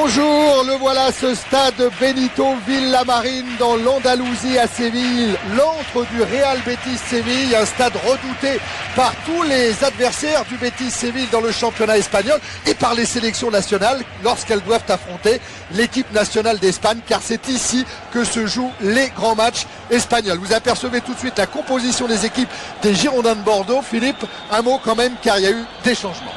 Bonjour, le voilà ce stade Benito Villamarín dans l'Andalousie à Séville, l'antre du Real Betis Séville, un stade redouté par tous les adversaires du Betis Séville dans le championnat espagnol et par les sélections nationales lorsqu'elles doivent affronter l'équipe nationale d'Espagne, car c'est ici que se jouent les grands matchs espagnols. Vous apercevez tout de suite la composition des équipes des Girondins de Bordeaux. Philippe, un mot quand même, car il y a eu des changements.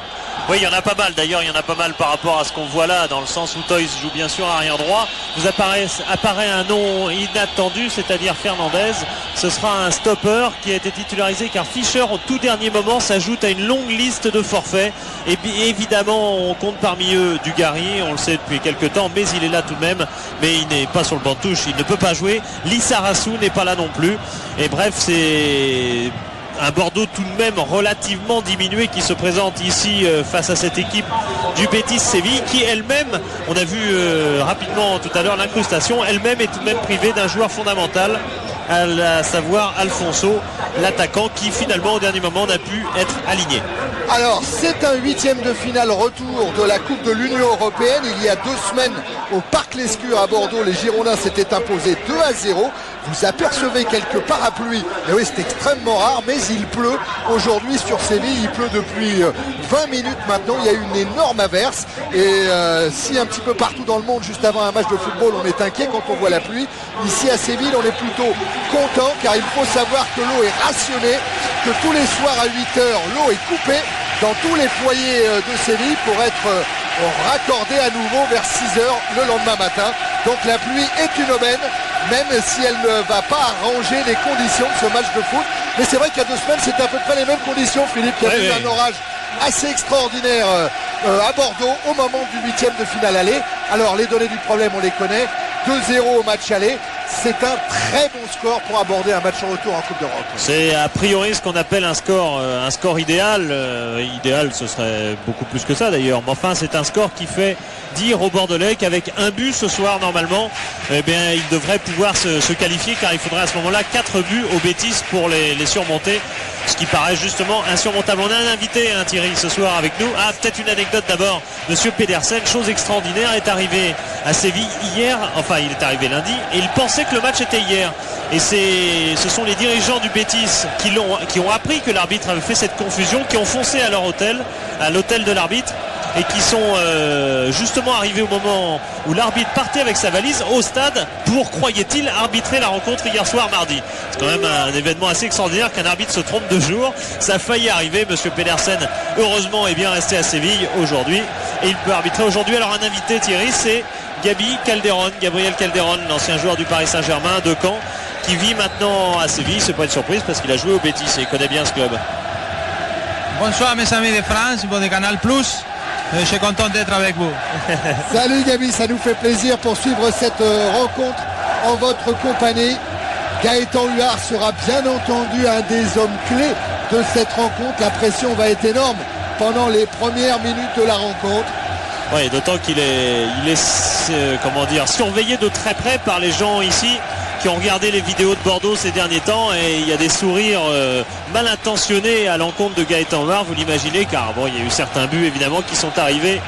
Oui, il y en a pas mal. D'ailleurs, il y en a pas mal par rapport à ce qu'on voit là, dans le sens où Toys joue bien sûr arrière droit. Vous apparaît un nom inattendu, c'est-à-dire Fernandez. Ce sera un stopper qui a été titularisé car Fischer, au tout dernier moment, s'ajoute à une longue liste de forfaits. Et évidemment, on compte parmi eux Dugarry, on le sait depuis quelques temps, mais il est là tout de même. Mais il n'est pas sur le banc de touche, il ne peut pas jouer. Lissarazu n'est pas là non plus. Et bref, c'est un Bordeaux tout de même relativement diminué qui se présente ici face à cette équipe du Betis Séville qui elle-même, on a vu rapidement tout à l'heure l'incrustation, elle-même est tout de même privée d'un joueur fondamental, à savoir Alfonso, l'attaquant qui finalement au dernier moment n'a pu être aligné. Alors c'est un huitième de finale retour de la Coupe de l'Union Européenne. Il y a 2 semaines au Parc Lescure à Bordeaux, les Girondins s'étaient imposés 2-0. Vous apercevez quelques parapluies, et oui c'est extrêmement rare, mais il pleut aujourd'hui sur Séville, il pleut depuis 20 minutes maintenant, il y a eu une énorme averse et si un petit peu partout dans le monde juste avant un match de football on est inquiet quand on voit la pluie, ici à Séville on est plutôt content car il faut savoir que l'eau est rationnée, que tous les soirs à 8h l'eau est coupée dans tous les foyers de Séville pour être raccordée à nouveau vers 6h le lendemain matin. Donc la pluie est une aubaine, même si elle ne va pas arranger les conditions de ce match de foot. Mais c'est vrai qu'il y a 2 semaines, c'était à peu près les mêmes conditions, Philippe. Il y a eu un orage assez extraordinaire à Bordeaux au moment du 8e de finale aller. Alors les données du problème, on les connaît. 2-0 au match aller. C'est un très bon score pour aborder un match en retour en Coupe d'Europe. C'est a priori ce qu'on appelle un score idéal. Idéal, ce serait beaucoup plus que ça d'ailleurs. Mais enfin, c'est un score qui fait dire aux Bordelais qu'avec un but ce soir, normalement, eh bien, ils devraient pouvoir se qualifier car il faudrait à ce moment-là 4 buts au Betis pour les surmonter. Ce qui paraît justement insurmontable. On a un invité, Thierry, ce soir avec nous. Ah, peut-être une anecdote d'abord. Monsieur Pedersen, chose extraordinaire, est arrivé à Séville hier. Enfin, il est arrivé lundi et il pensait que le match était hier. Et ce sont les dirigeants du Betis qui ont appris que l'arbitre avait fait cette confusion, qui ont foncé à leur hôtel, à l'hôtel de l'arbitre, et qui sont justement arrivés au moment où l'arbitre partait avec sa valise au stade pour, croyait-il, arbitrer la rencontre hier soir mardi. C'est quand même un événement assez extraordinaire qu'un arbitre se trompe de jour. Ça a failli arriver. Monsieur Pedersen, heureusement, est bien resté à Séville aujourd'hui et il peut arbitrer aujourd'hui. Alors un invité, Thierry, c'est Gabriel Calderon, l'ancien joueur du Paris Saint-Germain de Caen, qui vit maintenant à Séville. C'est pas une surprise parce qu'il a joué au Betis et il connaît bien ce club. Bonsoir mes amis de France, de Canal+. Je suis content d'être avec vous. Salut Gabi, ça nous fait plaisir pour suivre cette rencontre en votre compagnie. Gaëtan Huard sera bien entendu un des hommes clés de cette rencontre. La pression va être énorme pendant les premières minutes de la rencontre. Oui, d'autant qu'il est surveillé de très près par les gens ici qui ont regardé les vidéos de Bordeaux ces derniers temps et il y a des sourires mal intentionnés à l'encontre de Gaëtan Huard, vous l'imaginez, car bon, il y a eu certains buts évidemment qui sont arrivés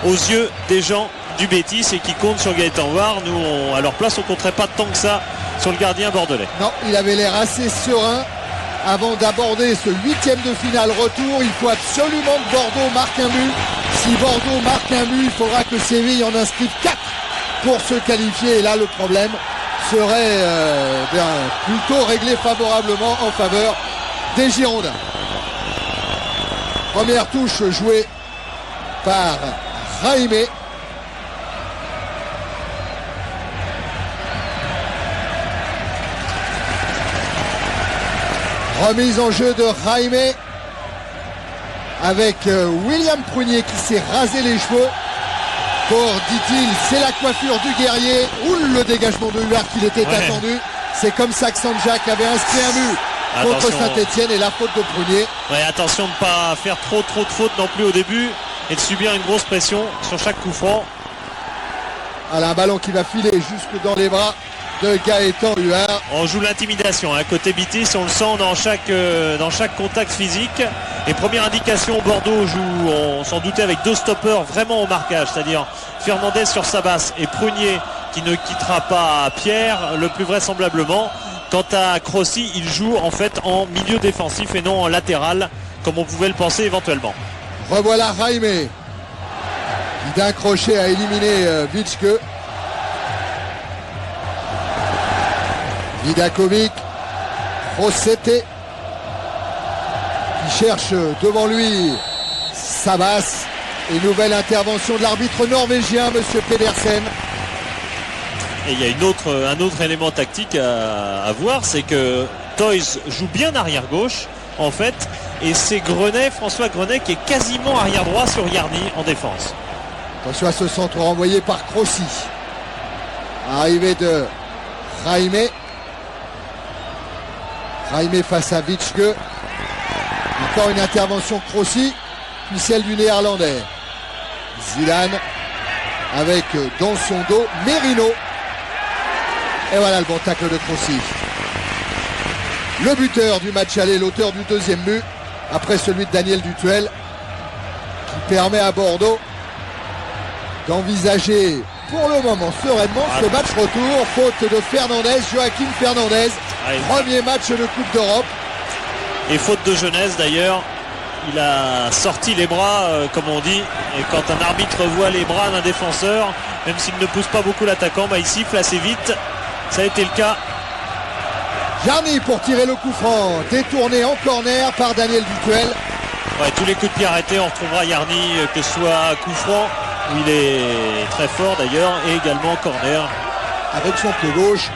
aux yeux des gens du Betis et qui comptent sur Gaëtan Huard. Nous, à leur place, on ne compterait pas tant que ça sur le gardien bordelais. Non, il avait l'air assez serein avant d'aborder ce 8e de finale retour. Il faut absolument que Bordeaux marque un but. Si Bordeaux marque un but, il faudra que Séville en inscrive 4 pour se qualifier. Et là, le problème serait plutôt réglé favorablement en faveur des Girondins. Première touche jouée par Jaime. Remise en jeu de Jaime avec William Prunier qui s'est rasé les cheveux. Pour, dit-il, c'est la coiffure du guerrier. Ou le dégagement de Huard qu'il était attendu. C'est comme ça que Sanjak avait inscrit un but contre Saint-Etienne et la faute de Prunier. Ouais, attention de ne pas faire trop de fautes non plus au début et de subir une grosse pression sur chaque coup franc. Voilà, un ballon qui va filer jusque dans les bras de Gaëtan Huard. On joue l'intimidation, hein. Côté Betis, on le sent dans chaque contact physique. Et première indication, Bordeaux joue, on s'en doutait, avec 2 stoppers vraiment au marquage, c'est-à-dire Fernandez sur sa basse et Prunier qui ne quittera pas Pierre, le plus vraisemblablement. Quant à Crossi, il joue en fait en milieu défensif et non en latéral, comme on pouvait le penser éventuellement. Revoilà Jaime, qui d'un crochet a éliminé Vitschke. Vidakovic, Rossetti, qui cherche devant lui Sabas. Et nouvelle intervention de l'arbitre norvégien, monsieur Pedersen. Et il y a un autre élément tactique à voir, c'est que Toys joue bien arrière gauche en fait, et c'est François Grenet qui est quasiment arrière droit sur Yarni en défense. Attention à ce centre renvoyé par Crossi. Arrivée de Jaime. Jaime face à Vitschke. Encore une intervention Crossi, puis celle du Néerlandais. Zidane avec dans son dos Merino. Et voilà le bon tacle de Crossi. Le buteur du match aller, l'auteur du deuxième but, après celui de Daniel Dutuel, qui permet à Bordeaux d'envisager pour le moment sereinement ce match retour. Faute de Fernandez, Joaquim Fernandez. Premier match de Coupe d'Europe. Et faute de jeunesse d'ailleurs. Il a sorti les bras, comme on dit. Et quand un arbitre voit les bras d'un défenseur, même s'il ne pousse pas beaucoup l'attaquant, il siffle assez vite. Ça a été le cas. Jarny pour tirer le coup franc, détourné en corner par Daniel Dutuel. Ouais, tous les coups de pied arrêtés, on retrouvera Jarny, que ce soit coup franc, où il est très fort d'ailleurs, et également corner. Avec son pied gauche.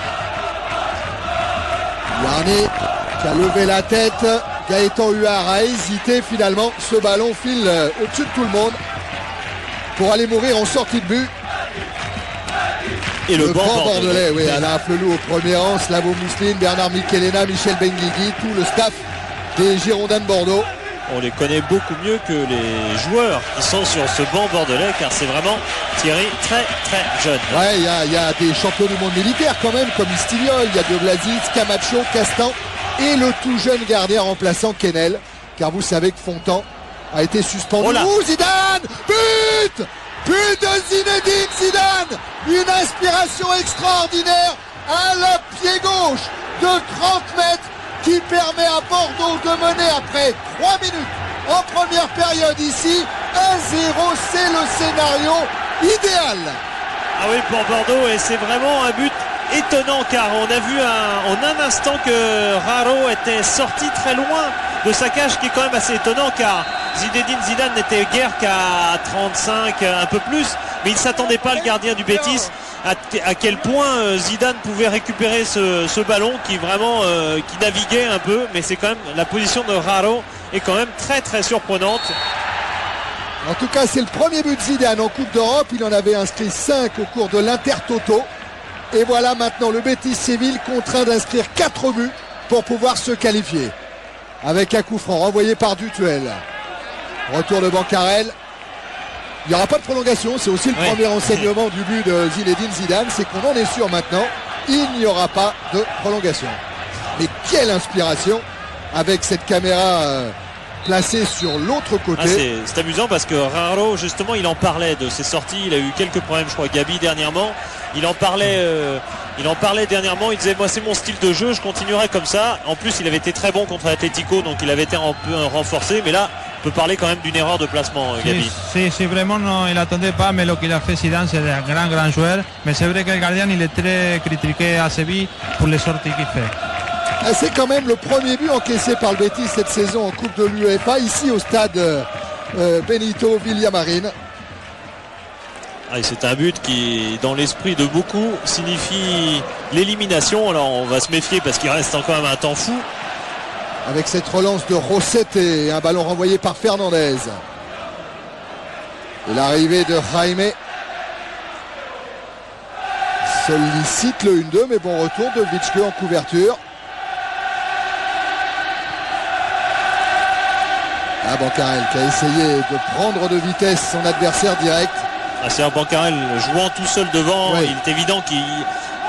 Jarny qui a levé la tête. Gaëtan Huard a hésité, finalement ce ballon file au-dessus de tout le monde pour aller mourir en sortie de but. Et le banc bordelais, oui, Alain Flelou au premier rang, Slavo Mousseline, Bernard Michelena, Michel Benguigui, tout le staff des Girondins de Bordeaux. On les connaît beaucoup mieux que les joueurs qui sont sur ce banc bordelais, car c'est vraiment Thierry très jeune. Ouais, il y a des champions du monde militaire quand même, comme Istigliol, il y a De Blasis, Camacho, Castan et le tout jeune gardien remplaçant Kennel, car vous savez que Fontan a été suspendu. Zidane, but de Zinedine Zidane, une inspiration extraordinaire à la pied gauche de 30 mètres qui permet à Bordeaux de mener après 3 minutes en première période ici. 1-0, c'est le scénario idéal. Ah oui, pour Bordeaux, et c'est vraiment un but étonnant, car on a vu en un instant que Raro était sorti très loin de sa cage, qui est quand même assez étonnant, car Zinedine Zidane n'était guère qu'à 35, un peu plus, mais il ne s'attendait pas, le gardien du Betis, à quel point Zidane pouvait récupérer ce ballon qui vraiment qui naviguait un peu, mais c'est quand même, la position de Raro est quand même très surprenante. En tout cas, c'est le premier but de Zidane en Coupe d'Europe. Il en avait inscrit 5 au cours de l'Intertoto. Et voilà maintenant le Betis Séville contraint d'inscrire 4 buts pour pouvoir se qualifier. Avec un coup franc renvoyé par Dutuel. Retour de Bancarel. Il n'y aura pas de prolongation. C'est aussi le premier enseignement du but de Zinedine Zidane. C'est qu'on en est sûr maintenant. Il n'y aura pas de prolongation. Mais quelle inspiration avec cette caméra placée sur l'autre côté. C'est amusant parce que Raro, justement, il en parlait de ses sorties. Il a eu quelques problèmes, je crois, Gabi dernièrement. Il en parlait dernièrement. Il disait, moi, c'est mon style de jeu, je continuerai comme ça. En plus, il avait été très bon contre Atlético, donc il avait été un peu renforcé. Mais là, on peut parler quand même d'une erreur de placement, Gabi. Si vraiment non, il n'attendait pas, mais ce qu'il a fait Zidane, c'est un grand joueur. Mais c'est vrai que le gardien, il est très critiqué à Séville pour les sorties qu'il fait. C'est quand même le premier but encaissé par le Betis cette saison en Coupe de l'UEFA, ici au stade Benito Villamarín. C'est un but qui, dans l'esprit de beaucoup, signifie l'élimination. Alors on va se méfier parce qu'il reste quand même un temps fou. Avec cette relance de Rossetti et un ballon renvoyé par Fernandez. Et l'arrivée de Jaime sollicite le 1-2, mais bon retour de Vitschke en couverture. Bancarel qui a essayé de prendre de vitesse son adversaire direct. C'est un Bancarel jouant tout seul devant. Il est évident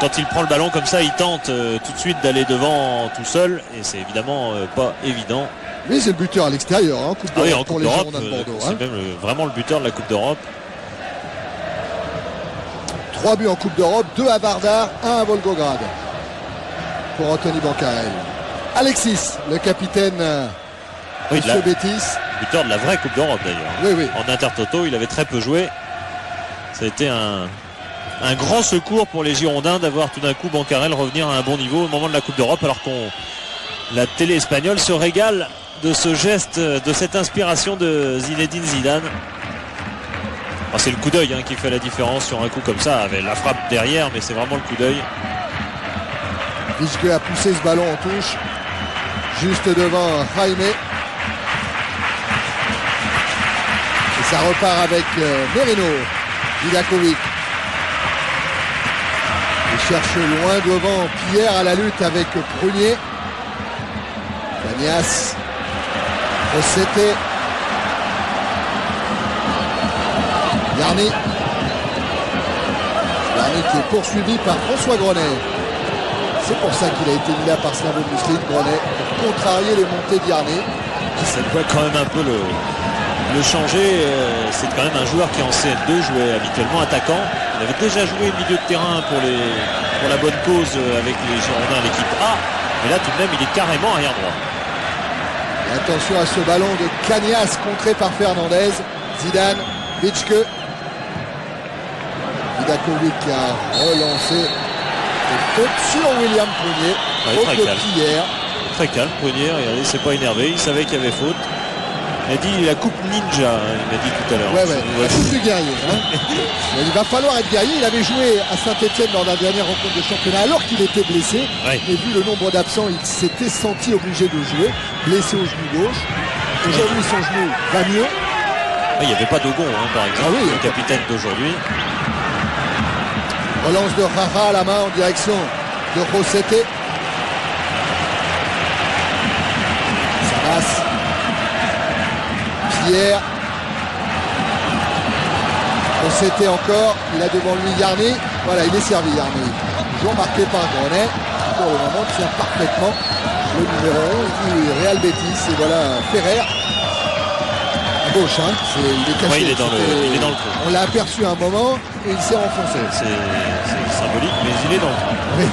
quand il prend le ballon comme ça, il tente tout de suite d'aller devant tout seul et c'est évidemment pas évident. Oui, c'est le buteur à l'extérieur, hein, Coupe d'Europe en pour Coupe les d'Europe, Girondins de Bordeaux. c'est même vraiment le buteur de la Coupe d'Europe. 3 buts en Coupe d'Europe, 2 à Vardar, 1 à Volgograd pour Anthony Bancarel. Alexis, le capitaine de ce Betis. Buteur de la vraie Coupe d'Europe d'ailleurs. Oui. En Intertoto, il avait très peu joué. Ça a été un grand secours pour les Girondins d'avoir tout d'un coup Bancarel revenir à un bon niveau au moment de la Coupe d'Europe, alors la télé espagnole se régale de ce geste, de cette inspiration de Zinedine Zidane. Alors c'est le coup d'œil qui fait la différence sur un coup comme ça, avec la frappe derrière, mais c'est vraiment le coup d'œil. Vichke a poussé ce ballon en touche, juste devant Jaime. Et ça repart avec Merino, Vidakovic. Il cherche loin devant Pierre à la lutte avec Prunier. Cagnas, Rossetti, Yarni qui est poursuivi par François Grenet. C'est pour ça qu'il a été mis là par Slavo Muslin, Grenet, pour contrarier les montées d'Yarni. Ça doit quand même un peu le changer. C'est quand même un joueur qui en CN2 jouait habituellement attaquant. Il avait déjà joué milieu de terrain pour la bonne cause avec les Girondins à l'équipe A. Mais là tout de même il est carrément arrière droit. Et attention à ce ballon de Cagnas contré par Fernandez. Zidane, Vichke. Vidakovic qui a relancé et faute sur William Prunier. Faute de Pierre. Très calme Prunier, regardez, c'est pas énervé, il savait qu'il y avait faute. Il a dit la coupe ninja, il m'a dit tout à l'heure. La coupe du guerrier. Il va falloir être guerrier. Il avait joué à Saint-Etienne lors de la dernière rencontre de championnat alors qu'il était blessé. Et vu le nombre d'absents, il s'était senti obligé de jouer. Blessé au genou gauche. Aujourd'hui, son genou va mieux. Il n'y avait pas Dogon, par exemple, le capitaine d'aujourd'hui. Relance de Rara à la main en direction de Rossetti. Ça passe. Pierre. Rossetti encore. Il a devant lui Yarni. Voilà, il est servi Yarni. Toujours marqué par Grenet. Pour le moment, tient parfaitement le numéro 11 du Real Betis. Et voilà Ferrer. À gauche, il est caché. Il est dans le trou. On l'a aperçu à un moment et il s'est renfoncé. C'est symbolique, mais il est dans le trou. Oui.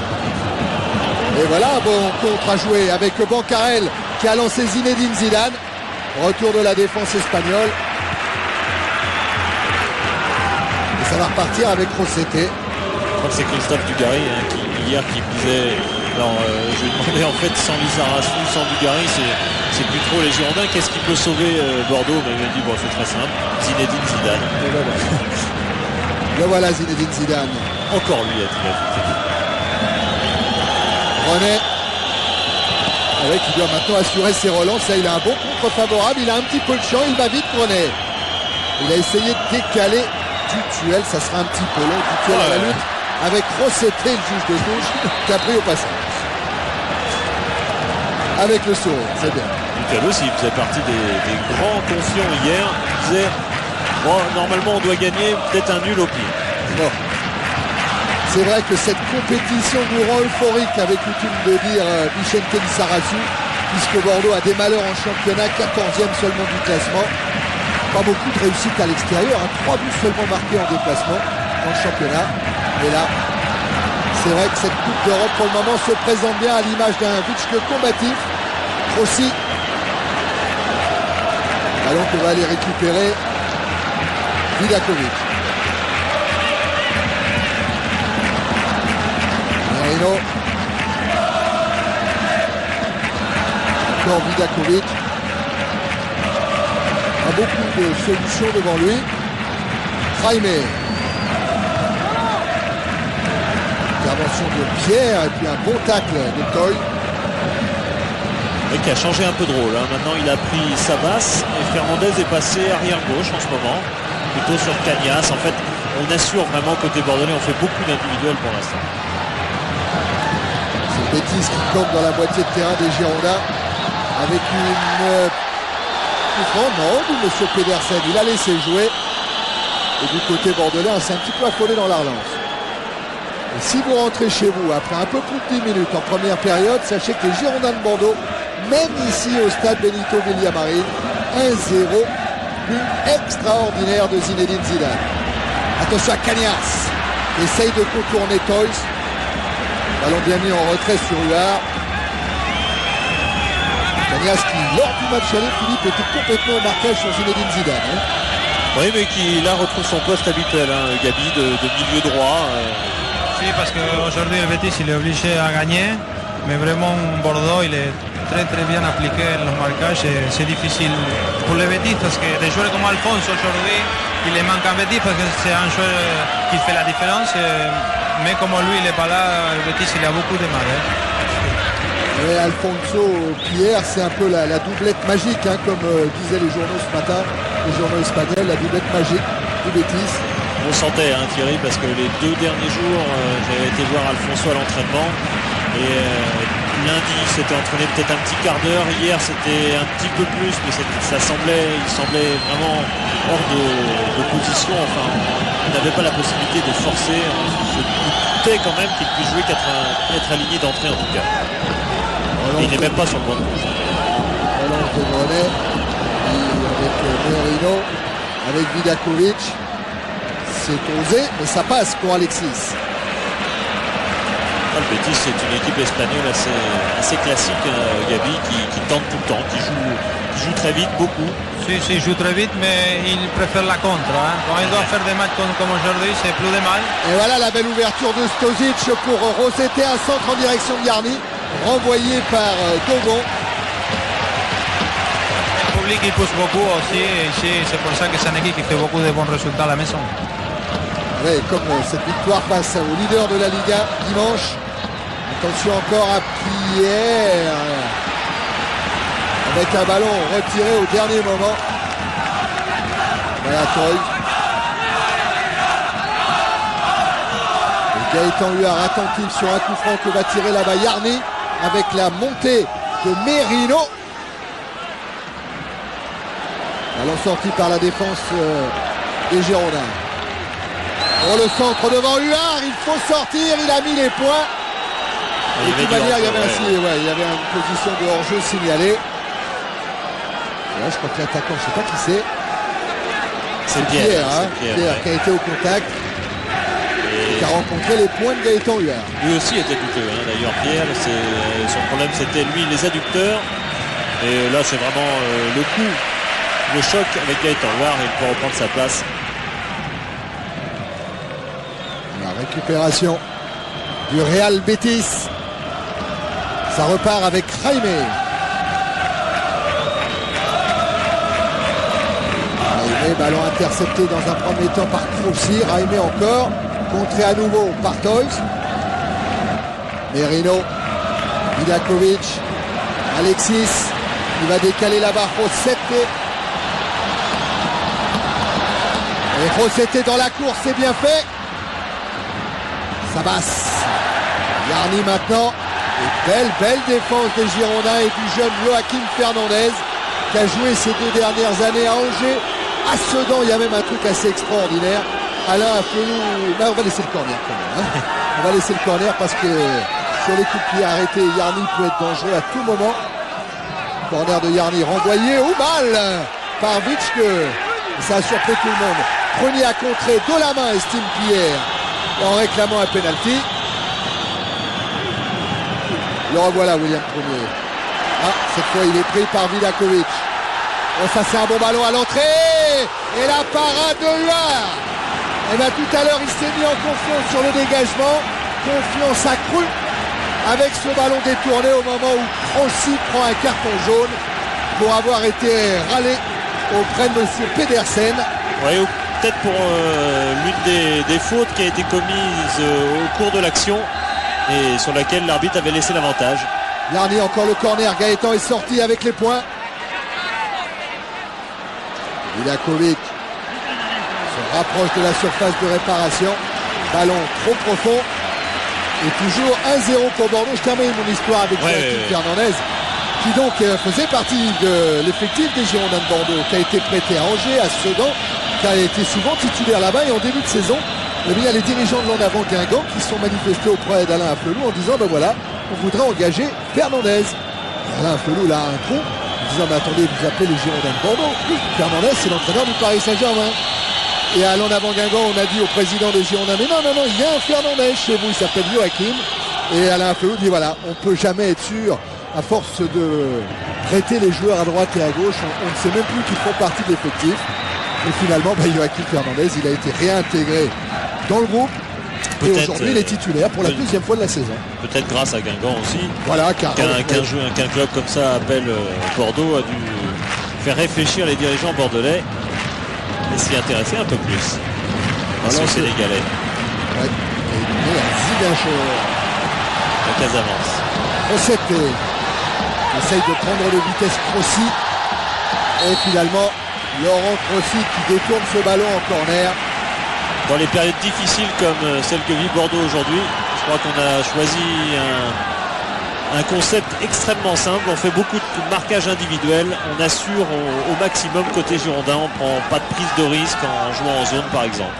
Et voilà, bon contre à jouer avec Bancarel qui a lancé Zinedine Zidane. Retour de la défense espagnole. Et ça va repartir avec Rossetti. Je crois que c'est Christophe Dugarry qui me disait, je lui demandais en fait sans Lizarazu, sans Dugarry, c'est plus trop les Girondins, qu'est-ce qui peut sauver Bordeaux? Mais il m'a dit c'est très simple, Zinedine Zidane. Le voilà Zinedine Zidane. Encore lui a-t-il ajouté. René. Qui doit maintenant assurer ses relances. Là, il a un bon contre favorable. Il a un petit peu de champ. Il va vite, René. Il a essayé de décaler Dutuel. Ça sera un petit peu long. Dutuel à la lutte avec Rossetti, le juge de touche, qui a pris au passage. Avec le sourire, c'est bien. Dutuel aussi, il faisait partie des grands confiants hier. Il disait normalement, on doit gagner, peut-être un nul au pire. Bon. C'est vrai que cette compétition nous rend euphorique, avait coutume de dire Vicente Lizarazu, puisque Bordeaux a des malheurs en championnat, 14e seulement du classement. Pas beaucoup de réussite à l'extérieur, 3 buts seulement marqués en déplacement dans le championnat. Et là, c'est vrai que cette Coupe d'Europe pour le moment se présente bien à l'image d'un Vichke combatif. Aussi, ballon que va aller récupérer Vidakovic. Merino. Encore Vidakovic. A beaucoup de solutions devant lui. Jaime. Intervention de Pierre et puis un bon tacle de Toy. Qui a changé un peu de rôle. Maintenant il a pris Sabas et Fernandez est passé arrière gauche en ce moment. Plutôt sur Cagnas. En fait, on assure vraiment côté bordelais, on fait beaucoup d'individuels pour l'instant. C'est Betis qui campe dans la moitié de terrain des Girondins avec une non, du monsieur Pedersen. Il a laissé jouer. Et du côté bordelais, on s'est un petit peu affolé dans la relance. Et si vous rentrez chez vous après un peu plus de 10 minutes en première période, sachez que les Girondins de Bordeaux, même ici au stade Benito Villamarín, 1-0, but extraordinaire de Zinedine Zidane. Attention à Cagnas, qui essaye de contourner Toys. Ballon bien mis en retrait sur Huard. Cagnas qui, lors du match aller, Philippe, était complètement au marquage sur Zinedine Zidane. Hein. Oui, mais qui là retrouve son poste habituel, hein, Gabi, de milieu droit. Sí, parce qu'aujourd'hui le Betis il est obligé à gagner, mais vraiment Bordeaux il est très bien appliqué en los marquages et c'est difficile pour le Betis parce que des joueurs comme Alphonse aujourd'hui il est manque un Betis parce que c'est un joueur qui fait la différence, mais comme lui il n'est pas là, le Betis il a beaucoup de mal. Et Alfonso Pierre, c'est un peu la doublette magique, hein, comme disaient les journaux ce matin, les journaux espagnols, la doublette magique du Betis. On sentait, hein, Thierry, parce que les 2 derniers jours, j'avais été voir Alfonso à l'entraînement. Et lundi, s'était entraîné peut-être un petit quart d'heure. Hier, c'était un petit peu plus, mais il semblait vraiment hors de position. Enfin, on n'avait pas la possibilité de forcer. On se doutait quand même qu'il puisse jouer être aligné d'entrée en tout cas. Et il n'est même pas sur le banc de touche. Relance de Grenet, avec Merino, avec Vidakovic. C'est osé, mais ça passe pour Alexis. Le Betis, c'est une équipe espagnole assez classique, Gabi, qui tente tout le temps, qui joue très vite, beaucoup. Si, il joue très vite, mais il préfère la contre. Hein. Quand il doit faire des matchs comme aujourd'hui, c'est plus de mal. Et voilà la belle ouverture de Stozic pour Rossetti, un centre en direction de Yarni, renvoyé par Dogon. Le public il pousse beaucoup aussi, et c'est pour ça que c'est une équipe qui fait beaucoup de bons résultats à la maison. Oui, comme cette victoire face au leader de la Liga dimanche. Attention encore à Pierre. Avec un ballon retiré au dernier moment. Voilà Toy. Et Gaëtan Huard attentif sur un coup franc que va tirer là-bas Yarni avec la montée de Merino. Ballon sorti par la défense des Girondins. Pour le centre devant Huard, il faut sortir, il a mis les points. Et de toute manière, il y avait une position de hors-jeu signalée. Là, je crois que l'attaquant, je ne sais pas qui c'est. C'est Pierre, Pierre qui a été au contact. Et qui a rencontré les points de Gaëtan Huard. Lui aussi était douteux, hein, d'ailleurs Pierre. Son problème c'était lui les adducteurs. Et là c'est vraiment le coup, le choc avec Gaëtan Huard et il peut reprendre sa place. La récupération du Real Betis. Ça repart avec Jaime. Jaime, ballon intercepté dans un premier temps par Kroussi. Jaime encore, contré à nouveau par Toys. Merino, Vidakovic, Alexis, il va décaler là-bas Rossetti. Et Rossetti dans la course, c'est bien fait. Sabas. Yarni maintenant. Et belle défense des Girondins et du jeune Joaquim Fernandez qui a joué ces 2 dernières années à Angers, à Sedan. Il y a même un truc assez extraordinaire. Alain Afflelou, on va laisser le corner quand même. Hein. On va laisser le corner parce que sur les coups de pied arrêtés, Yarni peut être dangereux à tout moment. Corner de Yarni renvoyé au mal par Vitschke. Ça a surpris tout le monde. Premier à contrer de la main, estime Pierre, en réclamant un penalty. Le revoilà William Premier. Ah, cette fois il est pris par Vidakovic. Oh, ça c'est un bon ballon à l'entrée. Et la parade de Huard. Et bien tout à l'heure il s'est mis en confiance sur le dégagement. Confiance accrue avec ce ballon détourné au moment où Kroossi prend un carton jaune pour avoir été râlé auprès de M. Pedersen. Ouais, ou peut-être pour l'une des fautes qui a été commise au cours de l'action et sur laquelle l'arbitre avait laissé l'avantage. Yarni encore le corner, Gaëtan est sorti avec les points. Vidakovic se rapproche de la surface de réparation. Ballon trop profond. Et toujours 1-0 pour Bordeaux. Je termine mon histoire avec Joaquim Fernandez, qui donc faisait partie de l'effectif des Girondins de Bordeaux, qui a été prêté à Angers, à Sedan, qui a été souvent titulaire là-bas et en début de saison Eh bien, il y a les dirigeants de l'en avant Guingamp qui sont manifestés auprès d'Alain Afflelou en disant ben voilà, on voudrait engager Fernandez. Et Alain Afflelou là a un trou en disant mais attendez, vous appelez les Girondins de Bordeaux. Oui, Fernandez c'est l'entraîneur du Paris Saint-Germain. Et à l'en avant Guingamp, on a dit au président des Girondins mais non, il y a un Fernandez chez vous, il s'appelle Joachim. Et Alain Afflelou dit voilà, on ne peut jamais être sûr à force de traiter les joueurs à droite et à gauche, on ne sait même plus qu'ils font partie de l'effectif. Et finalement, Joachim Fernandez, il a été réintégré dans le groupe. Et aujourd'hui, il est titulaire pour la deuxième fois de la saison. Peut-être grâce à Guingamp aussi. Voilà, car qu'un club comme ça appelle Bordeaux a dû faire réfléchir les dirigeants bordelais et s'y intéresser un peu plus. Parce que sénégalais. Ouais. Et Ziguinchor. La Casamance. Rossetté essaye de prendre de vitesse Crossi. Et finalement, Laurent Crossi qui détourne ce ballon en corner. Dans les périodes difficiles comme celle que vit Bordeaux aujourd'hui, je crois qu'on a choisi un concept extrêmement simple. On fait beaucoup de marquage individuel, on assure au maximum côté girondin, on prend pas de prise de risque en jouant en zone par exemple.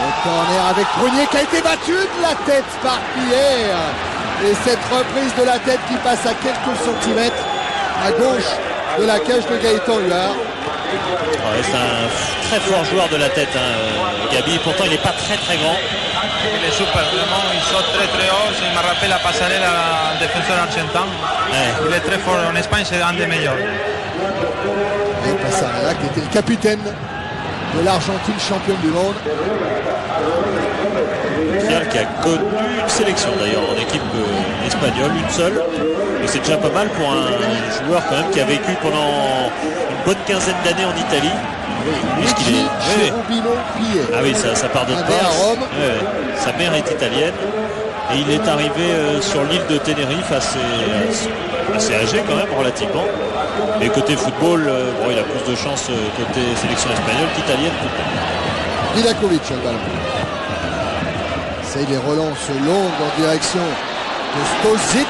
Le corner avec Prunier qui a été battu de la tête par Pierre. Et cette reprise de la tête qui passe à quelques centimètres à gauche de la cage de Gaëtan Huard. Ouais, c'est un très fort joueur de la tête, Gabi. Pourtant, il n'est pas très grand. Il est super, vraiment, il saute très haut. Il me rappelle la passerelle à un défenseur argentin. Ouais. Il est très fort. En Espagne, c'est un des meilleurs. Et Passarella qui était le capitaine de l'Argentine championne du monde. Qui a connu une sélection d'ailleurs en équipe espagnole, une seule. Et c'est déjà pas mal pour un joueur quand même qui a vécu pendant une bonne quinzaine d'années en Italie. Puisqu'il est Ah oui, ça pardonne pas. À Rome. Sa mère est italienne. Et il est arrivé sur l'île de Tenerife assez âgé quand même relativement. Et côté football, il a plus de chance côté sélection espagnole qu'italienne. Vidakovic le ballon. C'est les relances longues en direction de Stozic.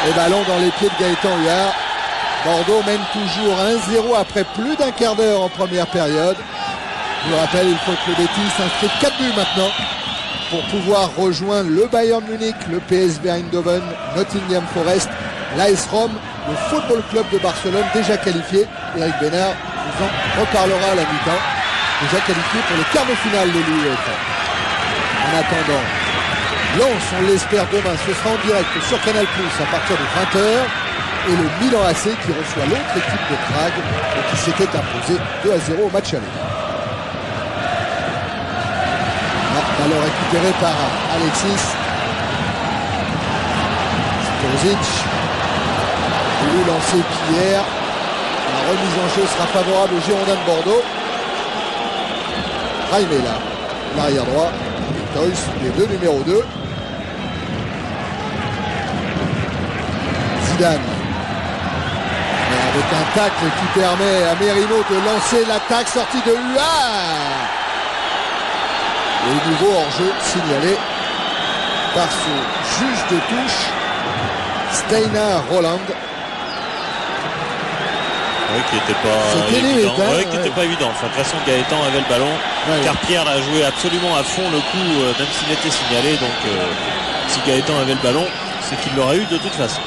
Et ballon dans les pieds de Gaëtan Huard. Bordeaux mène toujours 1-0 après plus d'un quart d'heure en première période. Je vous rappelle, il faut que le Betis s'inscrive 4 buts maintenant pour pouvoir rejoindre le Bayern Munich, le PSV Eindhoven, Nottingham Forest, l'AS Rome, le Football Club de Barcelone déjà qualifié. Eric Bénard nous en reparlera à la mi-temps. Déjà qualifié pour les quarts de finale de l'UEFA. En attendant, Lens, on l'espère demain, ce sera en direct sur Canal+ à partir de 20h. Et le Milan AC qui reçoit l'autre équipe de Prague qui s'était imposée 2-0 au match aller. Ballon récupéré par Alexis Stozic. Voulu lancer Pierre. La remise en jeu sera favorable aux Girondins de Bordeaux. Jaime là, l'arrière droit. Toys, les deux numéro 2. Zidane. Avec un tacle qui permet à Merino de lancer l'attaque, sortie de Huard. Et nouveau hors-jeu signalé par ce juge de touche, Steinar Roland. Oui, qui n'était pas évident. Qui n'était pas évident. Enfin, de toute façon, Gaëtan avait le ballon. Car Pierre l'a joué absolument à fond le coup, même s'il était signalé. Donc, si Gaëtan avait le ballon, c'est qu'il l'aurait eu de toute façon.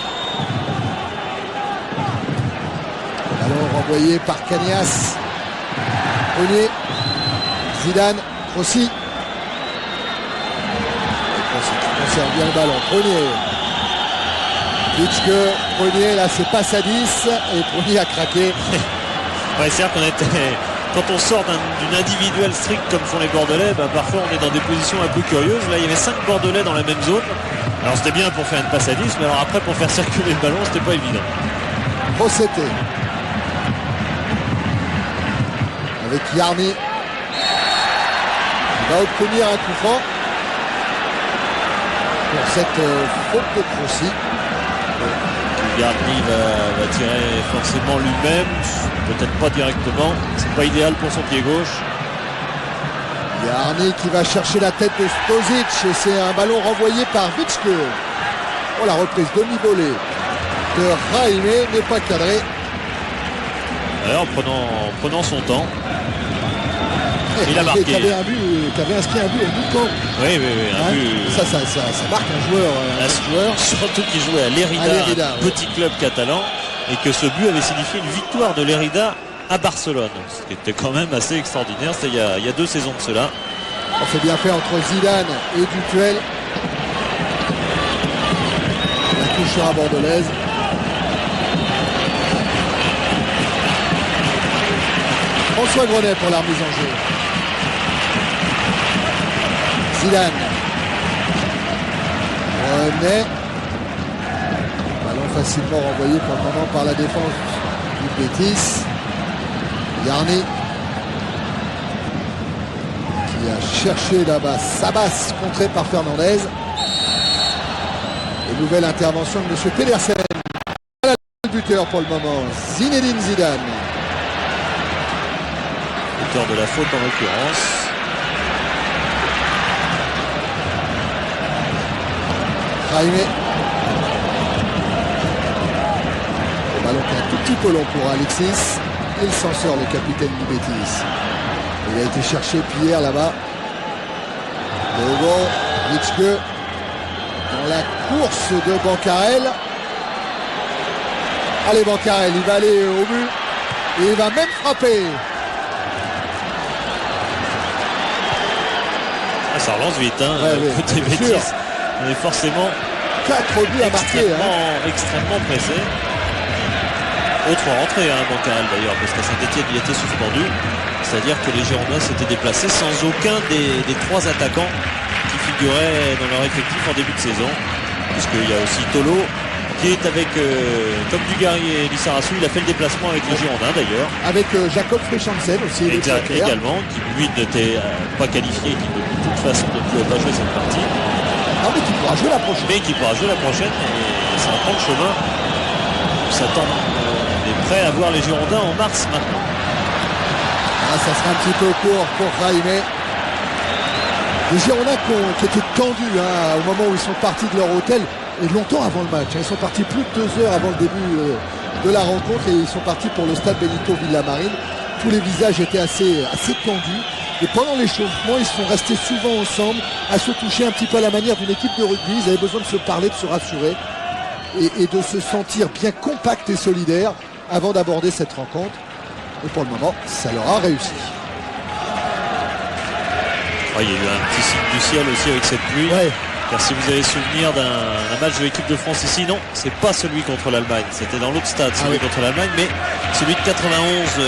Ballon renvoyé par Cagnas. Prunier. Zidane. Crossi. Crossi qui conserve bien le ballon. Prunier. Vitschke. Prunier, là c'est passe à 10. Et Prunier a craqué. Ouais, c'est-à-dire qu'on était... Quand on sort d'une individuelle stricte comme font les Bordelais, parfois on est dans des positions un peu curieuses. Là, il y avait 5 Bordelais dans la même zone. Alors c'était bien pour faire une passe à 10, mais alors après pour faire circuler le ballon, c'était pas évident. Rossetté. Avec Yarni. Il va obtenir un coup franc pour cette faute de Crossi. Yarni va tirer forcément lui-même, peut-être pas directement, c'est pas idéal pour son pied gauche. Yarni qui va chercher la tête de Stozic et c'est un ballon renvoyé par Vitschke. Oh, la reprise demi-volée de Jaime n'est pas cadrée. Alors en prenant son temps. Il a marqué. Qui avait inscrit un but au bout de camp. Oui, un but. Ça marque un joueur. Surtout qu'il jouait à Lérida, un petit club catalan, et que ce but avait signifié une victoire de Lérida à Barcelone. Ce qui était quand même assez extraordinaire. C'était il y a 2 saisons de cela. On fait bien fait entre Zidane et Dutuel. La touche sera bordelaise. François Grenet pour la remise en jeu. Zidane. Grenet. Ballon facilement renvoyé pour le moment par la défense du Betis. Yarni qui a cherché là-bas Sabas, contré par Fernandez. Et nouvelle intervention de M. Pedersen. Voilà le buteur pour le moment, Zinedine Zidane. Buteur de la faute en l'occurrence. Jaime. Le ballon qui est un tout petit peu long pour Alexis. Il s'en sort, le capitaine du Betis. Il a été cherché Pierre là-bas. Logo, Witschke dans la course de Bancarel. Allez Bancarel, il va aller au but. Et il va même frapper. Ça relance vite, côté Betis. On est forcément 4 buts à marquer. Extrêmement pressé. Autre rentrée, Bancarel d'ailleurs, parce qu'à Saint-Etienne il était suspendu. C'est-à-dire que les Girondins s'étaient déplacés sans aucun des 3 attaquants qui figuraient dans leur effectif en début de saison. Puisqu'il y a aussi Tolo qui est avec, comme Dugarry et Lissarassou, il a fait le déplacement avec les Girondins d'ailleurs. Avec Jacob Frechansen aussi. Également, qui lui n'était pas qualifié, qui de toute façon ne pouvait pas jouer cette partie. Non mais qui pourra jouer la prochaine. Et ça prend le chemin. On s'attend. On est prêt à voir les Girondins en mars maintenant. Ça sera un petit peu court pour Jaime. Les Girondins qui étaient tendus au moment où ils sont partis de leur hôtel, et longtemps avant le match. Ils sont partis plus de 2 heures avant le début de la rencontre et ils sont partis pour le stade Benito Villamarín. Tous les visages étaient assez tendus. Et pendant l'échauffement, ils sont restés souvent ensemble à se toucher un petit peu à la manière d'une équipe de rugby. Ils avaient besoin de se parler, de se rassurer et de se sentir bien compact et solidaire avant d'aborder cette rencontre. Et pour le moment, ça leur a réussi. Il y a eu un petit signe du ciel aussi avec cette pluie. Ouais. Car si vous avez souvenir d'un match de l'équipe de France ici, non, c'est pas celui contre l'Allemagne. C'était dans l'autre stade, celui contre l'Allemagne, mais celui de 91,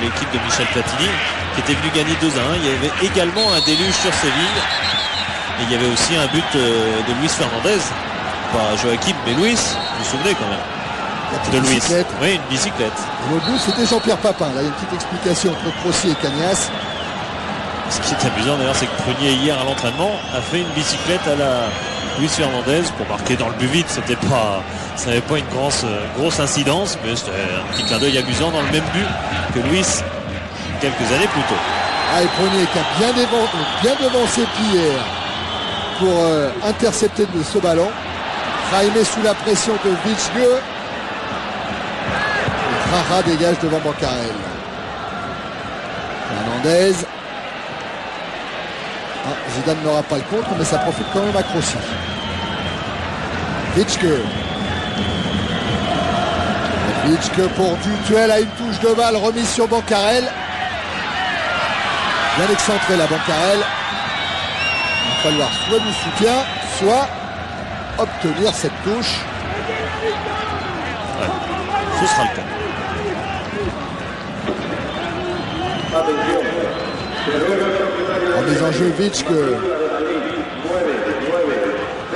l'équipe de Michel Platini, qui était venu gagner 2-1. Il y avait également un déluge sur Séville. Et il y avait aussi un but de Luis Fernandez. Pas Joachim, mais Luis. Vous vous souvenez quand même de Luis. Oui, une bicyclette. L'autre but, c'était Jean-Pierre Papin. Là, il y a une petite explication entre Crossi et Cagnas. Ce qui est amusant d'ailleurs, c'est que Prunier hier à l'entraînement a fait une bicyclette à la Luis Fernandez pour marquer dans le but vide. Ça n'avait pas une grosse incidence, mais c'était un petit clin d'œil amusant dans le même but que Luis quelques années plus tôt. Et Prunier qui a bien devancé Pierre pour intercepter ce ballon. Jaime sous la pression de Witschke. Rara dégage devant Bancarel. Fernandez. Zidane n'aura pas le contre, mais ça profite quand même à Crossi. Witschke pour Dutuel à une touche de balle remise sur Bancarel. Bien excentré la Bancarel. Il va falloir soit du soutien, soit obtenir cette touche. Ouais, ce sera le cas. En mise en jeu Witschke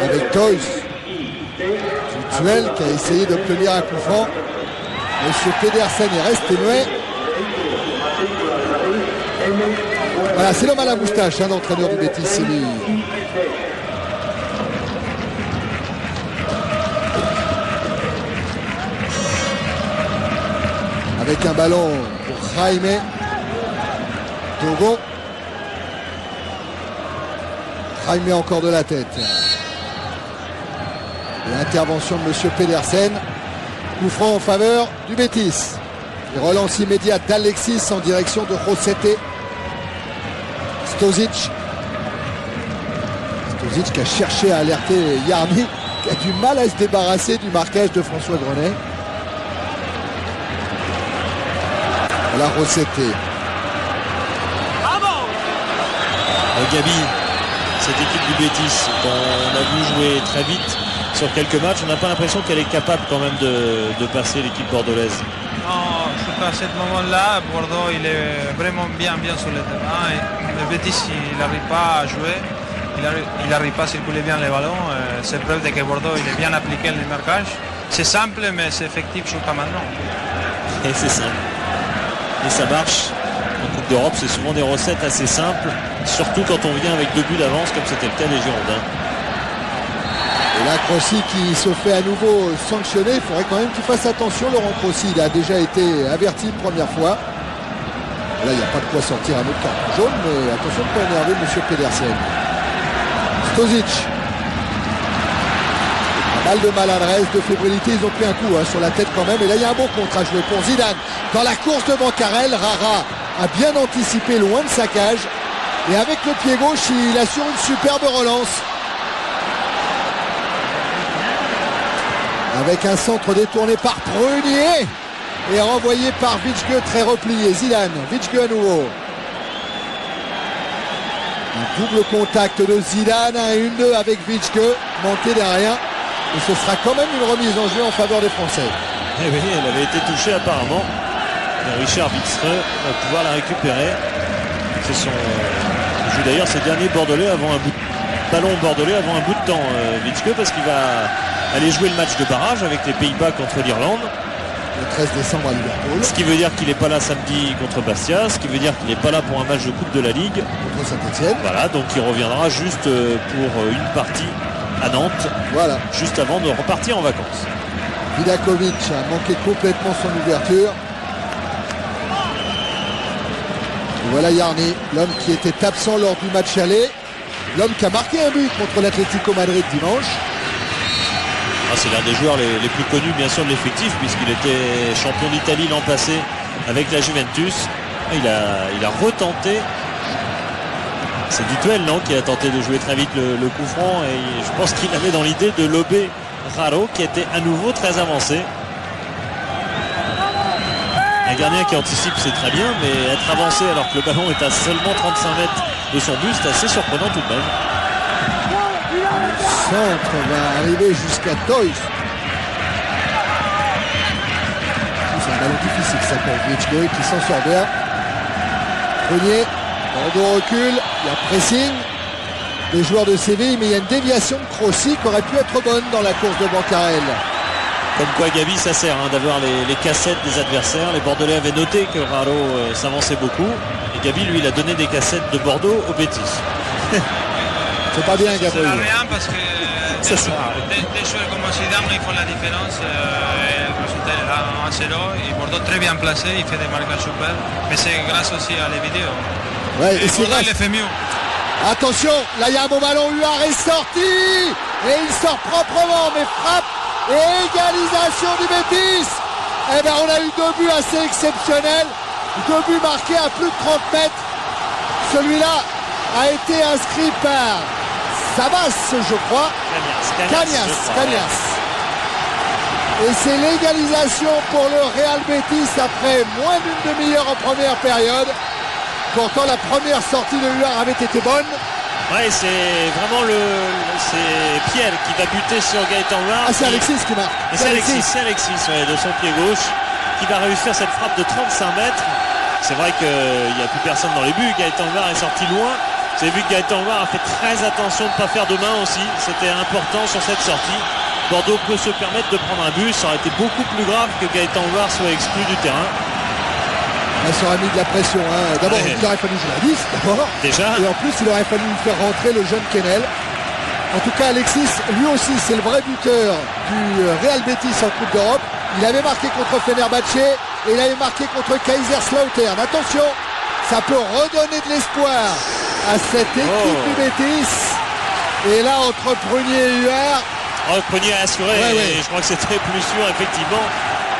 avec Toys. Dutuel qui a essayé d'obtenir un coup franc. Monsieur Pedersen est resté muet. Voilà, c'est l'homme à la moustache, l'entraîneur du Betis, c'est lui. Avec un ballon pour Jaime. Togo. Jaime encore de la tête. L'intervention de M. Pedersen. Coup franc en faveur du Betis. Et relance immédiate d'Alexis en direction de Rossetti. Stozic qui a cherché à alerter Yarni, qui a du mal à se débarrasser du marquage de François Grenet. Voilà Rossetti. Gabi, cette équipe du Betis qu'on a vu jouer très vite sur quelques matchs, on n'a pas l'impression qu'elle est capable quand même de passer l'équipe bordelaise. Non, surtout à ce moment-là, Bordeaux il est vraiment bien sur le terrain. Et le Betis il n'arrive pas à jouer, il n'arrive pas à circuler bien les ballons. C'est preuve de que Bordeaux il est bien appliqué le marquage. C'est simple mais c'est effectif jusqu'à maintenant. Et c'est simple. Et ça marche. En Coupe d'Europe, c'est souvent des recettes assez simples, surtout quand on vient avec 2 buts d'avance, comme c'était le cas des Girondins. Et là, Crossi qui se fait à nouveau sanctionner. Il faudrait quand même qu'il fasse attention, Laurent Crossi. Il a déjà été averti une première fois. Là, il n'y a pas de quoi sortir un autre carton jaune, mais attention de ne pas énerver M. Pedersen. Stozic. Pas mal de maladresse, de fébrilité. Ils ont pris un coup sur la tête quand même. Et là, il y a un bon contre à jouer pour Zidane. Dans la course de Bancarel, Rara a bien anticipé loin de sa cage. Et avec le pied gauche, il assure une superbe relance. Avec un centre détourné par Prunier et renvoyé par Vitschke, très replié. Zidane, Vitschke à nouveau. Un double contact de Zidane, un 1-2 avec Vitschke, monté derrière. Et ce sera quand même une remise en jeu en faveur des Français. Eh oui, elle avait été touchée apparemment. Et Richard Wickström va pouvoir la récupérer. C'est son... Il joue d'ailleurs ses derniers Bordelais avant un bout de... ballon bordelais avant un bout de temps, Vitschke, parce qu'il va aller jouer le match de barrage avec les Pays-Bas contre l'Irlande. Le 13 décembre à Liverpool. Ce qui veut dire qu'il n'est pas là samedi contre Bastia, ce qui veut dire qu'il n'est pas là pour un match de Coupe de la Ligue. Contre Saint-Etienne. Voilà, donc il reviendra juste pour une partie à Nantes, voilà, juste avant de repartir en vacances. Vidakovic a manqué complètement son ouverture. Et voilà Yarni, l'homme qui était absent lors du match aller, l'homme qui a marqué un but contre l'Atlético Madrid dimanche. Ah, c'est l'un des joueurs les plus connus bien sûr de l'effectif, puisqu'il était champion d'Italie l'an passé avec la Juventus. Il a retenté. C'est Dutuel, non, qui a tenté de jouer très vite le coup franc, et je pense qu'il avait dans l'idée de lober Raro, qui était à nouveau très avancé. Un gardien qui anticipe, c'est très bien, mais être avancé alors que le ballon est à seulement 35 mètres de son but, c'est assez surprenant tout de même. Le centre va arriver jusqu'à Toys. C'est un ballon difficile ça pour Vitschke qui s'en sort bien. Prunier, Bordeaux recule, il y a pressing des joueurs de Séville, mais il y a une déviation de Crossi qui aurait pu être bonne dans la course de Bancarel. Comme quoi Gabi ça sert d'avoir les cassettes des adversaires. Les Bordelais avaient noté que Raro s'avançait beaucoup, et Gabi lui il a donné des cassettes de Bordeaux au Betis. C'est pas bien Gabriel. Ça sert à rien parce que des joueurs comme Zidane ils font la différence. Le résultat est là 1-0 et Bordeaux très bien placé, il fait des marquages super, mais c'est grâce aussi à les vidéos. Ouais, et c'est Bordeaux grâce. il le fait mieux. Attention, là il y a un bon ballon, Huard est sorti et il sort proprement, mais frappe et égalisation du Betis. Eh bien on a eu 2 buts assez exceptionnels, 2 buts marqués à plus de 30 mètres. Celui-là a été inscrit par Sabas, je crois. Cañas. Et c'est l'égalisation pour le Real Betis après moins d'une demi-heure en première période. Pourtant la première sortie de Huard avait été bonne. Ouais, c'est vraiment c'est Pierre qui va buter sur Gaëtan Huard. Ah, c'est Alexis qui marque. C'est Alexis ouais, de son pied gauche qui va réussir cette frappe de 35 mètres. C'est vrai qu'il n'y a plus personne dans les buts. Gaëtan Huard est sorti loin. Vous avez vu que Gaëtan Huard a fait très attention de ne pas faire de main aussi. C'était important sur cette sortie. Bordeaux peut se permettre de prendre un but. Ça aurait été beaucoup plus grave que Gaëtan Huard soit exclu du terrain. Ça aurait mis de la pression. D'abord, il aurait fallu jouer à 10 d'abord. Déjà. Et en plus, il aurait fallu faire rentrer le jeune Kennel. En tout cas, Alexis, lui aussi, c'est le vrai buteur du Real Betis en Coupe d'Europe. Il avait marqué contre Fenerbahçe et il avait marqué contre Kaiserslautern. Attention, ça peut redonner de l'espoir à cette équipe du Betis. Et là, entre Prunier et Huard. Prunier a assuré, et je crois que c'était plus sûr, effectivement.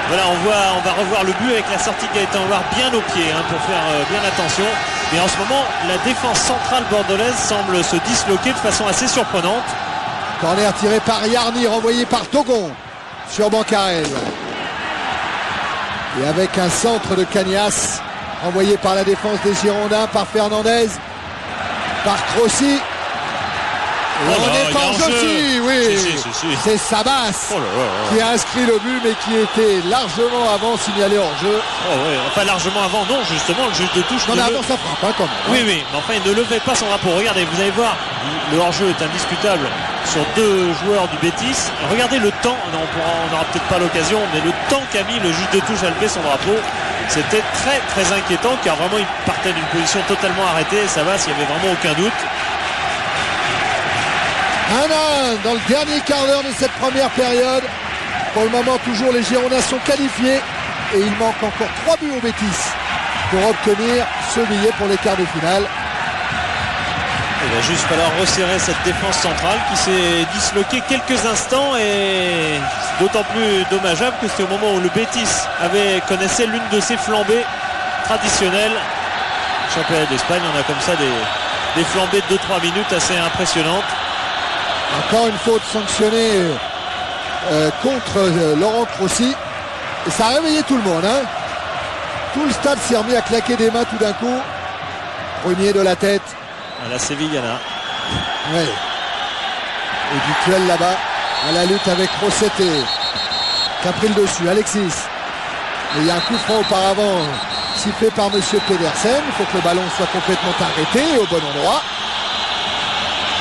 Voilà, on va revoir le but avec la sortie de Gaëtan Houard bien au pied pour faire bien attention. Mais en ce moment, la défense centrale bordelaise semble se disloquer de façon assez surprenante. Corner tiré par Yarni, renvoyé par Dogon sur Bancarel. Et avec un centre de Cagnas, renvoyé par la défense des Girondins, par Fernandez, par Crossi. Oh on là, est en jeu aussi, oui. Si. C'est Sabas Oh là là. qui a inscrit le but, mais qui était largement avant signalé hors jeu. Oh ouais. Enfin largement avant, non, justement, le juge de touche. Non, mais avant sa frappe, quand même. Oui, mais enfin il ne levait pas son drapeau. Regardez, vous allez voir, le hors-jeu est indiscutable sur deux joueurs du Betis. Regardez le temps, on n'aura peut-être pas l'occasion, mais le temps qu'a mis le juge de touche à lever son drapeau, c'était très très inquiétant, car vraiment il partait d'une position totalement arrêtée. Ça va, s'il n'y avait vraiment aucun doute. 1-1 dans le dernier quart d'heure de cette première période. Pour le moment, toujours les Girondins sont qualifiés et il manque encore 3 buts au Betis pour obtenir ce billet pour les quarts de finale. Il va juste falloir resserrer cette défense centrale qui s'est disloquée quelques instants, et c'est d'autant plus dommageable que c'était au moment où le Betis connaissait l'une de ses flambées traditionnelles. Championnat d'Espagne, on a comme ça des flambées de 2-3 minutes assez impressionnantes. Encore une faute sanctionnée contre Laurent Crossi. Et ça a réveillé tout le monde. Tout le stade s'est remis à claquer des mains tout d'un coup. Premier de la tête. À la Sevillana. Ouais. Et du duel là-bas. À la lutte avec Rosette qui a pris le dessus. Alexis. Et il y a un coup franc auparavant sifflé par Monsieur Pedersen. Il faut que le ballon soit complètement arrêté et au bon endroit.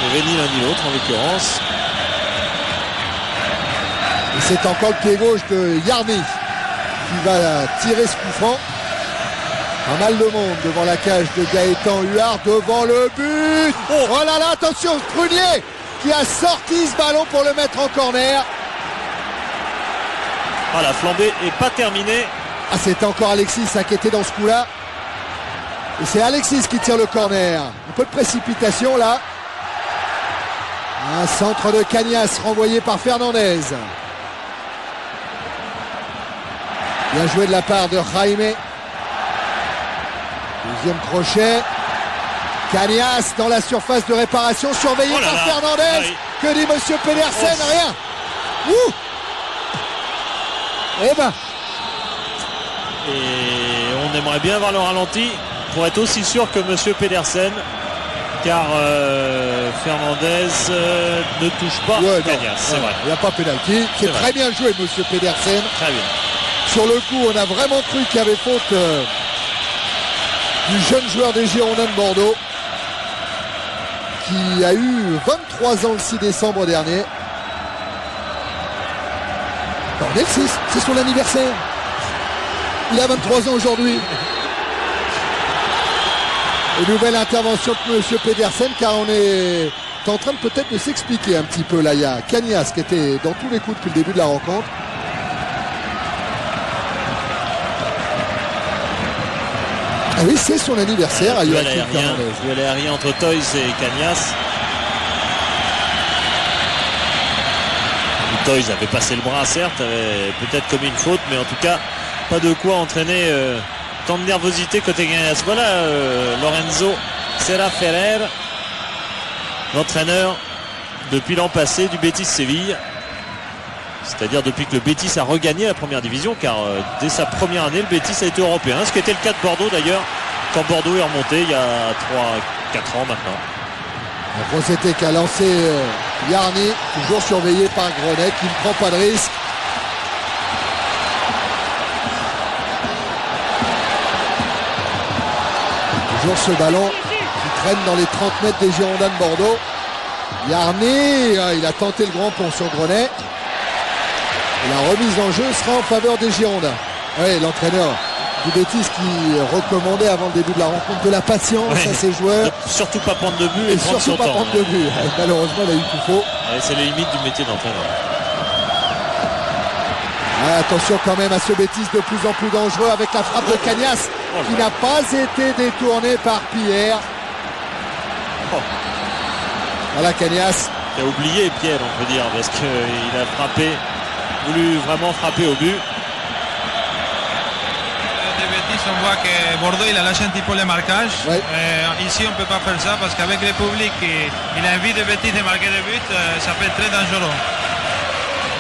Et ni l'un ni l'autre en l'occurrence. Et c'est encore le pied gauche de Yarni qui va tirer ce coup franc. Pas mal de monde devant la cage de Gaëtan Huard, devant le but. Oh là là, attention, Prunier qui a sorti ce ballon pour le mettre en corner. Ah, la flambée n'est pas terminée. Ah, c'est encore Alexis qui était dans ce coup-là. Et c'est Alexis qui tire le corner. Un peu de précipitation là. Un centre de Cagnas renvoyé par Fernandez. Bien joué de la part de Jaime. Deuxième crochet. Cagnas dans la surface de réparation, surveillé par Fernandez. Ah oui. Que dit Monsieur Pedersen? Rien. Ouh. Eh ben. Et on aimerait bien voir le ralenti pour être aussi sûr que Monsieur Pedersen, car Fernandez ne touche pas Cagnas, c'est vrai. Il n'y a pas pénalty. C'est très bien joué, Monsieur Pedersen. Très bien. Sur le coup, on a vraiment cru qu'il y avait faute du jeune joueur des Girondins de Bordeaux, qui a eu 23 ans le 6 décembre dernier. Bordel, c'est son anniversaire. Il a 23 ans aujourd'hui. Et nouvelle intervention de M. Pedersen, car on est en train de peut-être de s'expliquer un petit peu là. Il y a Cagnas qui était dans tous les coups depuis le début de la rencontre. Ah oui, c'est son anniversaire à Joachim Fernandez. Duel aérien entre Toys et Cagnas. Toys avait passé le bras, certes, avait peut-être commis une faute, mais en tout cas, pas de quoi entraîner tant de nervosité côté Cagnas. Voilà Lorenzo Serra Ferrer, l'entraîneur depuis l'an passé du Betis Séville. C'est-à-dire depuis que le Betis a regagné la première division, car dès sa première année, le Betis a été européen, ce qui était le cas de Bordeaux d'ailleurs, quand Bordeaux est remonté il y a 3-4 ans maintenant. Rosette qui a lancé Yarni, toujours surveillé par Grenet, qui ne prend pas de risque. Toujours ce ballon qui traîne dans les 30 mètres des Girondins de Bordeaux. Yarni, il a tenté le grand pont sur Grenet. Et la remise en jeu sera en faveur des Girondins. Oui, l'entraîneur du Betis qui recommandait avant le début de la rencontre de la patience à ses joueurs. De surtout pas prendre de but et prendre surtout son pas temps. Prendre de but. Malheureusement, il a eu tout faux. C'est les limites du métier d'entraîneur. Attention quand même à ce Betis de plus en plus dangereux avec la frappe de Cagnas qui n'a pas été détournée par Pierre. Voilà Cagnas. Il a oublié Pierre, on peut dire, parce qu'il a voulu vraiment frapper au but. Betis, on voit que Bordeaux il a lâché un petit peu le marquage. Ouais. Ici on ne peut pas faire ça parce qu'avec le public il a envie de Betis de marquer des buts, ça peut être très dangereux.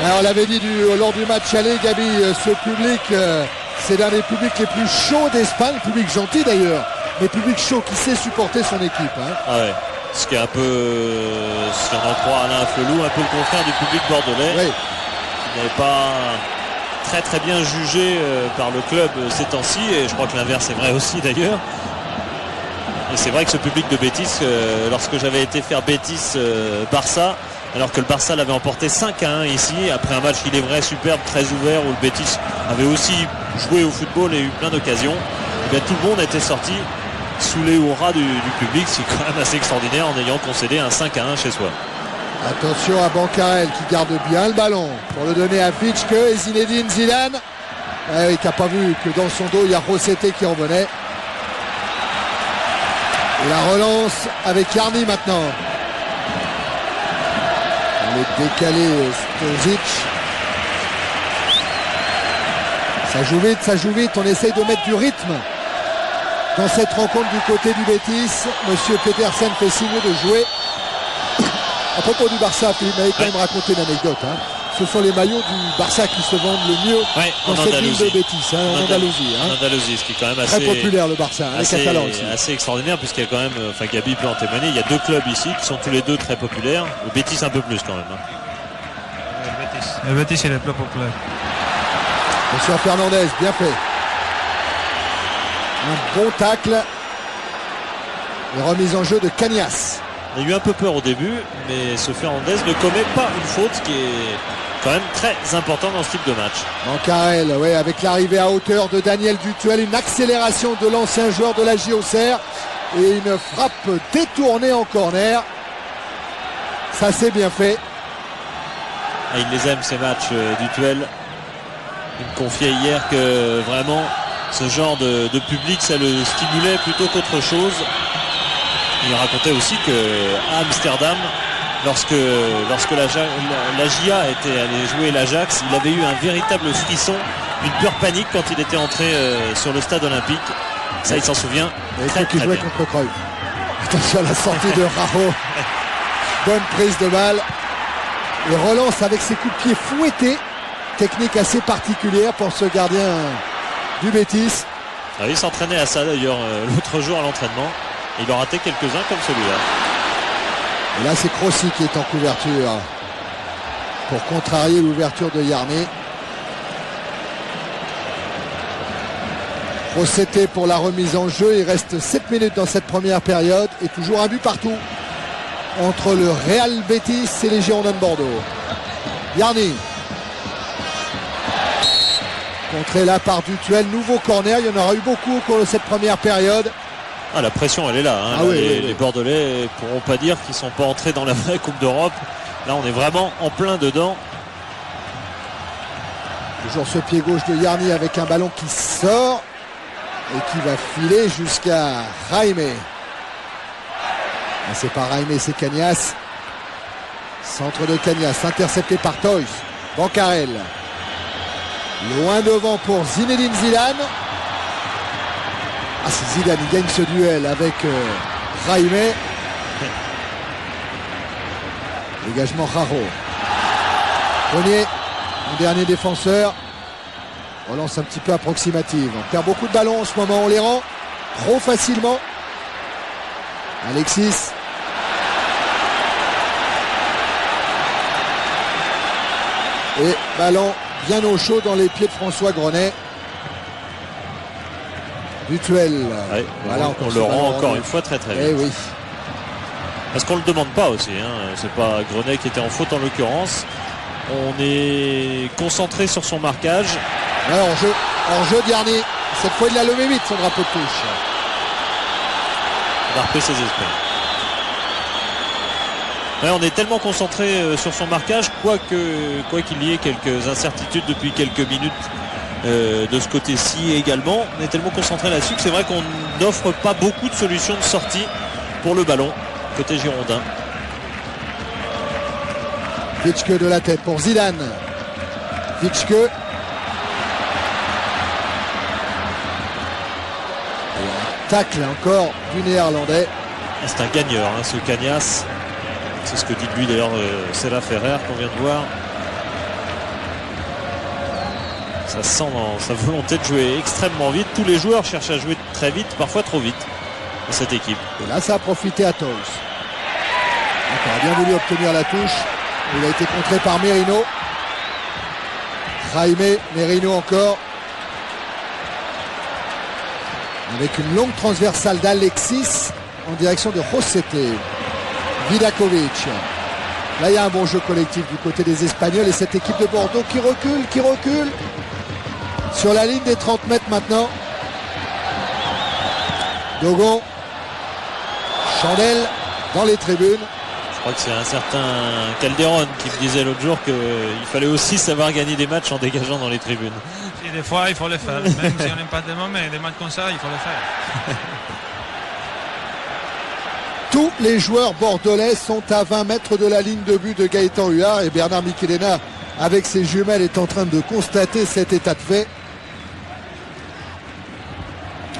Alors, on l'avait dit lors du match aller, Gabi, ce public, c'est l'un des publics les plus chauds d'Espagne, public gentil d'ailleurs, mais public chaud qui sait supporter son équipe. Hein. Ah ouais. Ce qui est un peu, si on en croit Alain Flelou, un peu le contraire du public bordelais, Oui. qui n'avait pas très très bien jugé par le club ces temps-ci, et je crois que l'inverse est vrai aussi d'ailleurs. Et c'est vrai que ce public de Betis, lorsque j'avais été faire Betis-Barça, alors que le Barça l'avait emporté 5-1 ici, après un match, il est vrai, superbe, très ouvert, où le Betis avait aussi joué au football et eu plein d'occasions, et bien tout le monde était sorti sous les hurrahs du public. C'est quand même assez extraordinaire en ayant concédé un 5-1 chez soi. Attention à Bancarel qui garde bien le ballon pour le donner à Fitchke et Zinedine Zidane. Oui, qui n'a pas vu que dans son dos il y a Rossetti qui revenait. Et la relance avec Yarni maintenant. On est décalé Stozic. Ça joue vite, on essaye de mettre du rythme dans cette rencontre du côté du Betis. Monsieur Petersen fait signe de jouer. À propos du Barça, Philippe m'avait quand même raconté une anecdote. Hein. Ce sont les maillots du Barça qui se vendent le mieux dans cette ville de Betis, en Andalousie. En Andalousie, ce qui est quand même très assez populaire le Barça, les Catalans aussi. Assez extraordinaire, puisqu'il y a quand même, enfin Gabi peut en témoigner, il y a deux clubs ici qui sont tous les deux très populaires. Le Betis un peu plus quand même. Hein. Le Betis il est plus populaire. Monsieur Fernandez, bien fait. Un bon tacle. Et remise en jeu de Cagnas. On a eu un peu peur au début, mais ce Fernandez ne commet pas une faute qui est quand même très importante dans ce type de match. Bancarel, ouais, avec l'arrivée à hauteur de Daniel Dutuel, une accélération de l'ancien joueur de la JOCR et une frappe détournée en corner. Ça c'est bien fait. Et il les aime ces matchs, Dutuel. Il me confiait hier que vraiment ce genre de public ça le stimulait plutôt qu'autre chose. Il racontait aussi qu'à Amsterdam, lorsque la GIA était allé jouer l'Ajax, il avait eu un véritable frisson, une peur panique quand il était entré sur le stade olympique. Ça, il s'en souvient. Et très, qui jouait contre Cruyff. Attention à la sortie de Rajo. Bonne prise de balle. Et relance avec ses coups de pied fouettés. Technique assez particulière pour ce gardien du Betis. Ah, il s'entraînait à ça d'ailleurs l'autre jour à l'entraînement. Il en raté quelques-uns comme celui-là. Et là c'est Crossi qui est en couverture pour contrarier l'ouverture de Yarné. Rossetti pour la remise en jeu. Il reste 7 minutes dans cette première période et toujours un but partout entre le Real Betis et les Girondins de Bordeaux. Yarné contré là par Dutuel, nouveau corner, il y en aura eu beaucoup au cours de cette première période. Ah, la pression elle est là, hein. Ah, Là, oui, les Bordelais pourront pas dire qu'ils sont pas entrés dans la vraie Coupe d'Europe. Là on est vraiment en plein dedans. Toujours ce pied gauche de Yarni avec un ballon qui sort et qui va filer jusqu'à Jaime. C'est pas Jaime, c'est Cagnas. Centre de Cagnas, intercepté par Toys. Bancarel. Loin devant pour Zinedine Zidane. Ah, c'est Zidane, il gagne ce duel avec Jaime. Dégagement Raro. Premier, mon dernier défenseur. Relance un petit peu approximative. On perd beaucoup de ballons en ce moment, on les rend trop facilement. Alexis. Et ballon bien au chaud dans les pieds de François Grenet. Dutuel. Ouais, voilà, on le rend encore une fois très très vite. Eh oui. Parce qu'on ne le demande pas aussi, hein. C'est pas Grenet qui était en faute en l'occurrence. On est concentré sur son marquage. Ouais, en jeu de Yarni. Cette fois il l'a levé vite son drapeau de touche. On a repris ses esprits. Ouais, on est tellement concentré sur son marquage, quoi qu'il y ait quelques incertitudes depuis quelques minutes de ce côté-ci également. On est tellement concentré là-dessus que c'est vrai qu'on n'offre pas beaucoup de solutions de sortie pour le ballon, côté girondin. Fitchke de la tête pour Zidane. Fitchke. tacle encore du Néerlandais. C'est un gagneur, hein, ce Cagnas. C'est ce que dit de lui d'ailleurs Sera Ferrer qu'on vient de voir. Ça sent dans sa volonté de jouer extrêmement vite. Tous les joueurs cherchent à jouer très vite, parfois trop vite dans cette équipe. Et là, ça a profité à Tols. Il a bien voulu obtenir la touche. Il a été contré par Merino. Jaime, Merino encore. Avec une longue transversale d'Alexis en direction de Rosete. Vidakovic. Là, il y a un bon jeu collectif du côté des Espagnols et cette équipe de Bordeaux qui recule. Sur la ligne des 30 mètres maintenant. Dogon. Chandel dans les tribunes. Je crois que c'est un certain Calderon qui me disait l'autre jour qu'il fallait aussi savoir gagner des matchs en dégageant dans les tribunes. Et des fois, il faut le faire. Même si on n'aime pas des moments, des matchs comme ça, il faut le faire. Tous les joueurs bordelais sont à 20 mètres de la ligne de but de Gaëtan Huard et Bernard Michelena, avec ses jumelles, est en train de constater cet état de fait.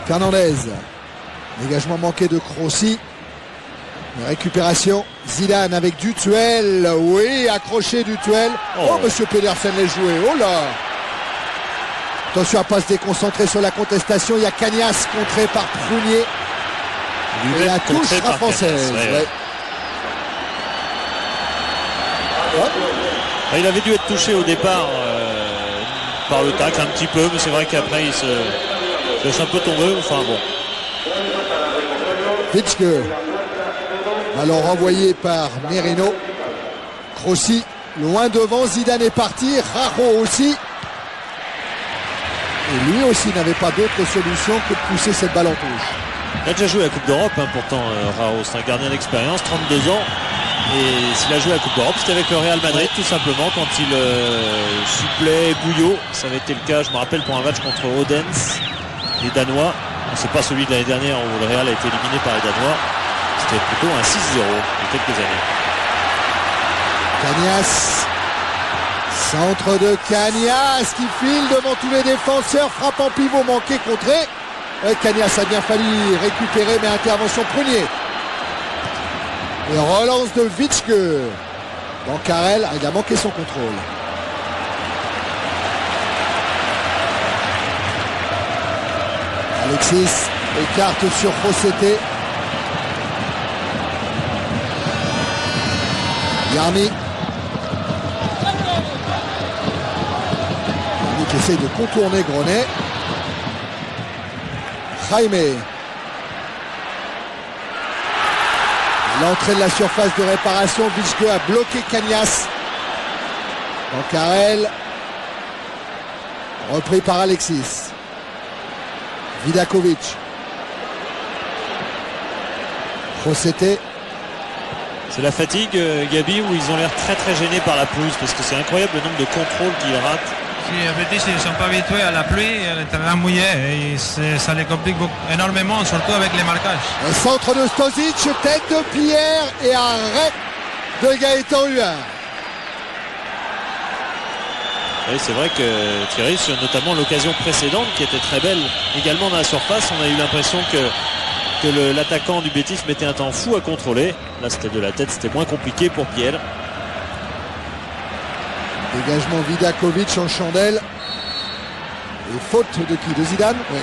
Fernandez. Dégagement manqué de Crossi. Récupération. Zidane avec Dutuel. Oui, accroché Dutuel. Oh, monsieur Pedersen l'a joué. Oh là. Attention à ne pas se déconcentrer sur la contestation. Il y a Cagnas contré par Prunier. Et la touche sera française. Ouais. Il avait dû être touché au départ par le tacle un petit peu, mais c'est vrai qu'après il se laisse un peu tomber. Enfin bon. Vitschke. Ballon renvoyé par Merino. Crossi loin devant. Zidane est parti. Rajo aussi. Et lui aussi n'avait pas d'autre solution que de pousser cette balle en touche. Il a déjà joué à la Coupe d'Europe, hein, pourtant Rajo, c'est un gardien d'expérience, 32 ans. Et s'il a joué à la Coupe d'Europe, c'était avec le Real Madrid tout simplement quand il supplait Bouillot. Ça avait été le cas, je me rappelle, pour un match contre Odense, les Danois. C'est pas celui de l'année dernière où le Real a été éliminé par les Danois. C'était plutôt un 6-0 il y a quelques années. Cagnas. Centre de Cagnas qui file devant tous les défenseurs. Frappe en pivot manqué, contré. Cagnas a bien fallu récupérer, mais intervention Prunier. Et relance de Vitschke. Bancarel, il a manqué son contrôle. Alexis écarte sur Rosete. Yarni. Yarni qui essaye de contourner Grenet. Jaime. L'entrée de la surface de réparation. Vitschke a bloqué Cagnas. Bancarel. Repris par Alexis. Vidakovic. Rosete. C'est la fatigue, Gabi, où ils ont l'air très très gênés par la pelouse parce que c'est incroyable le nombre de contrôles qu'ils ratent. Si, en fait, ils ne sont pas habitués à la pluie et à l'intérieur mouillé et ça les complique énormément, surtout avec les marquages. Le centre de Stosic, tête de Pierre et arrêt de Gaëtan Huard. Oui, c'est vrai que Thierry, sur notamment l'occasion précédente qui était très belle également dans la surface, on a eu l'impression que l'attaquant du Betis mettait un temps fou à contrôler. Là c'était de la tête, c'était moins compliqué pour Pierre. Dégagement Vidakovic en chandelle. Et faute de qui? De Zidane? Oui.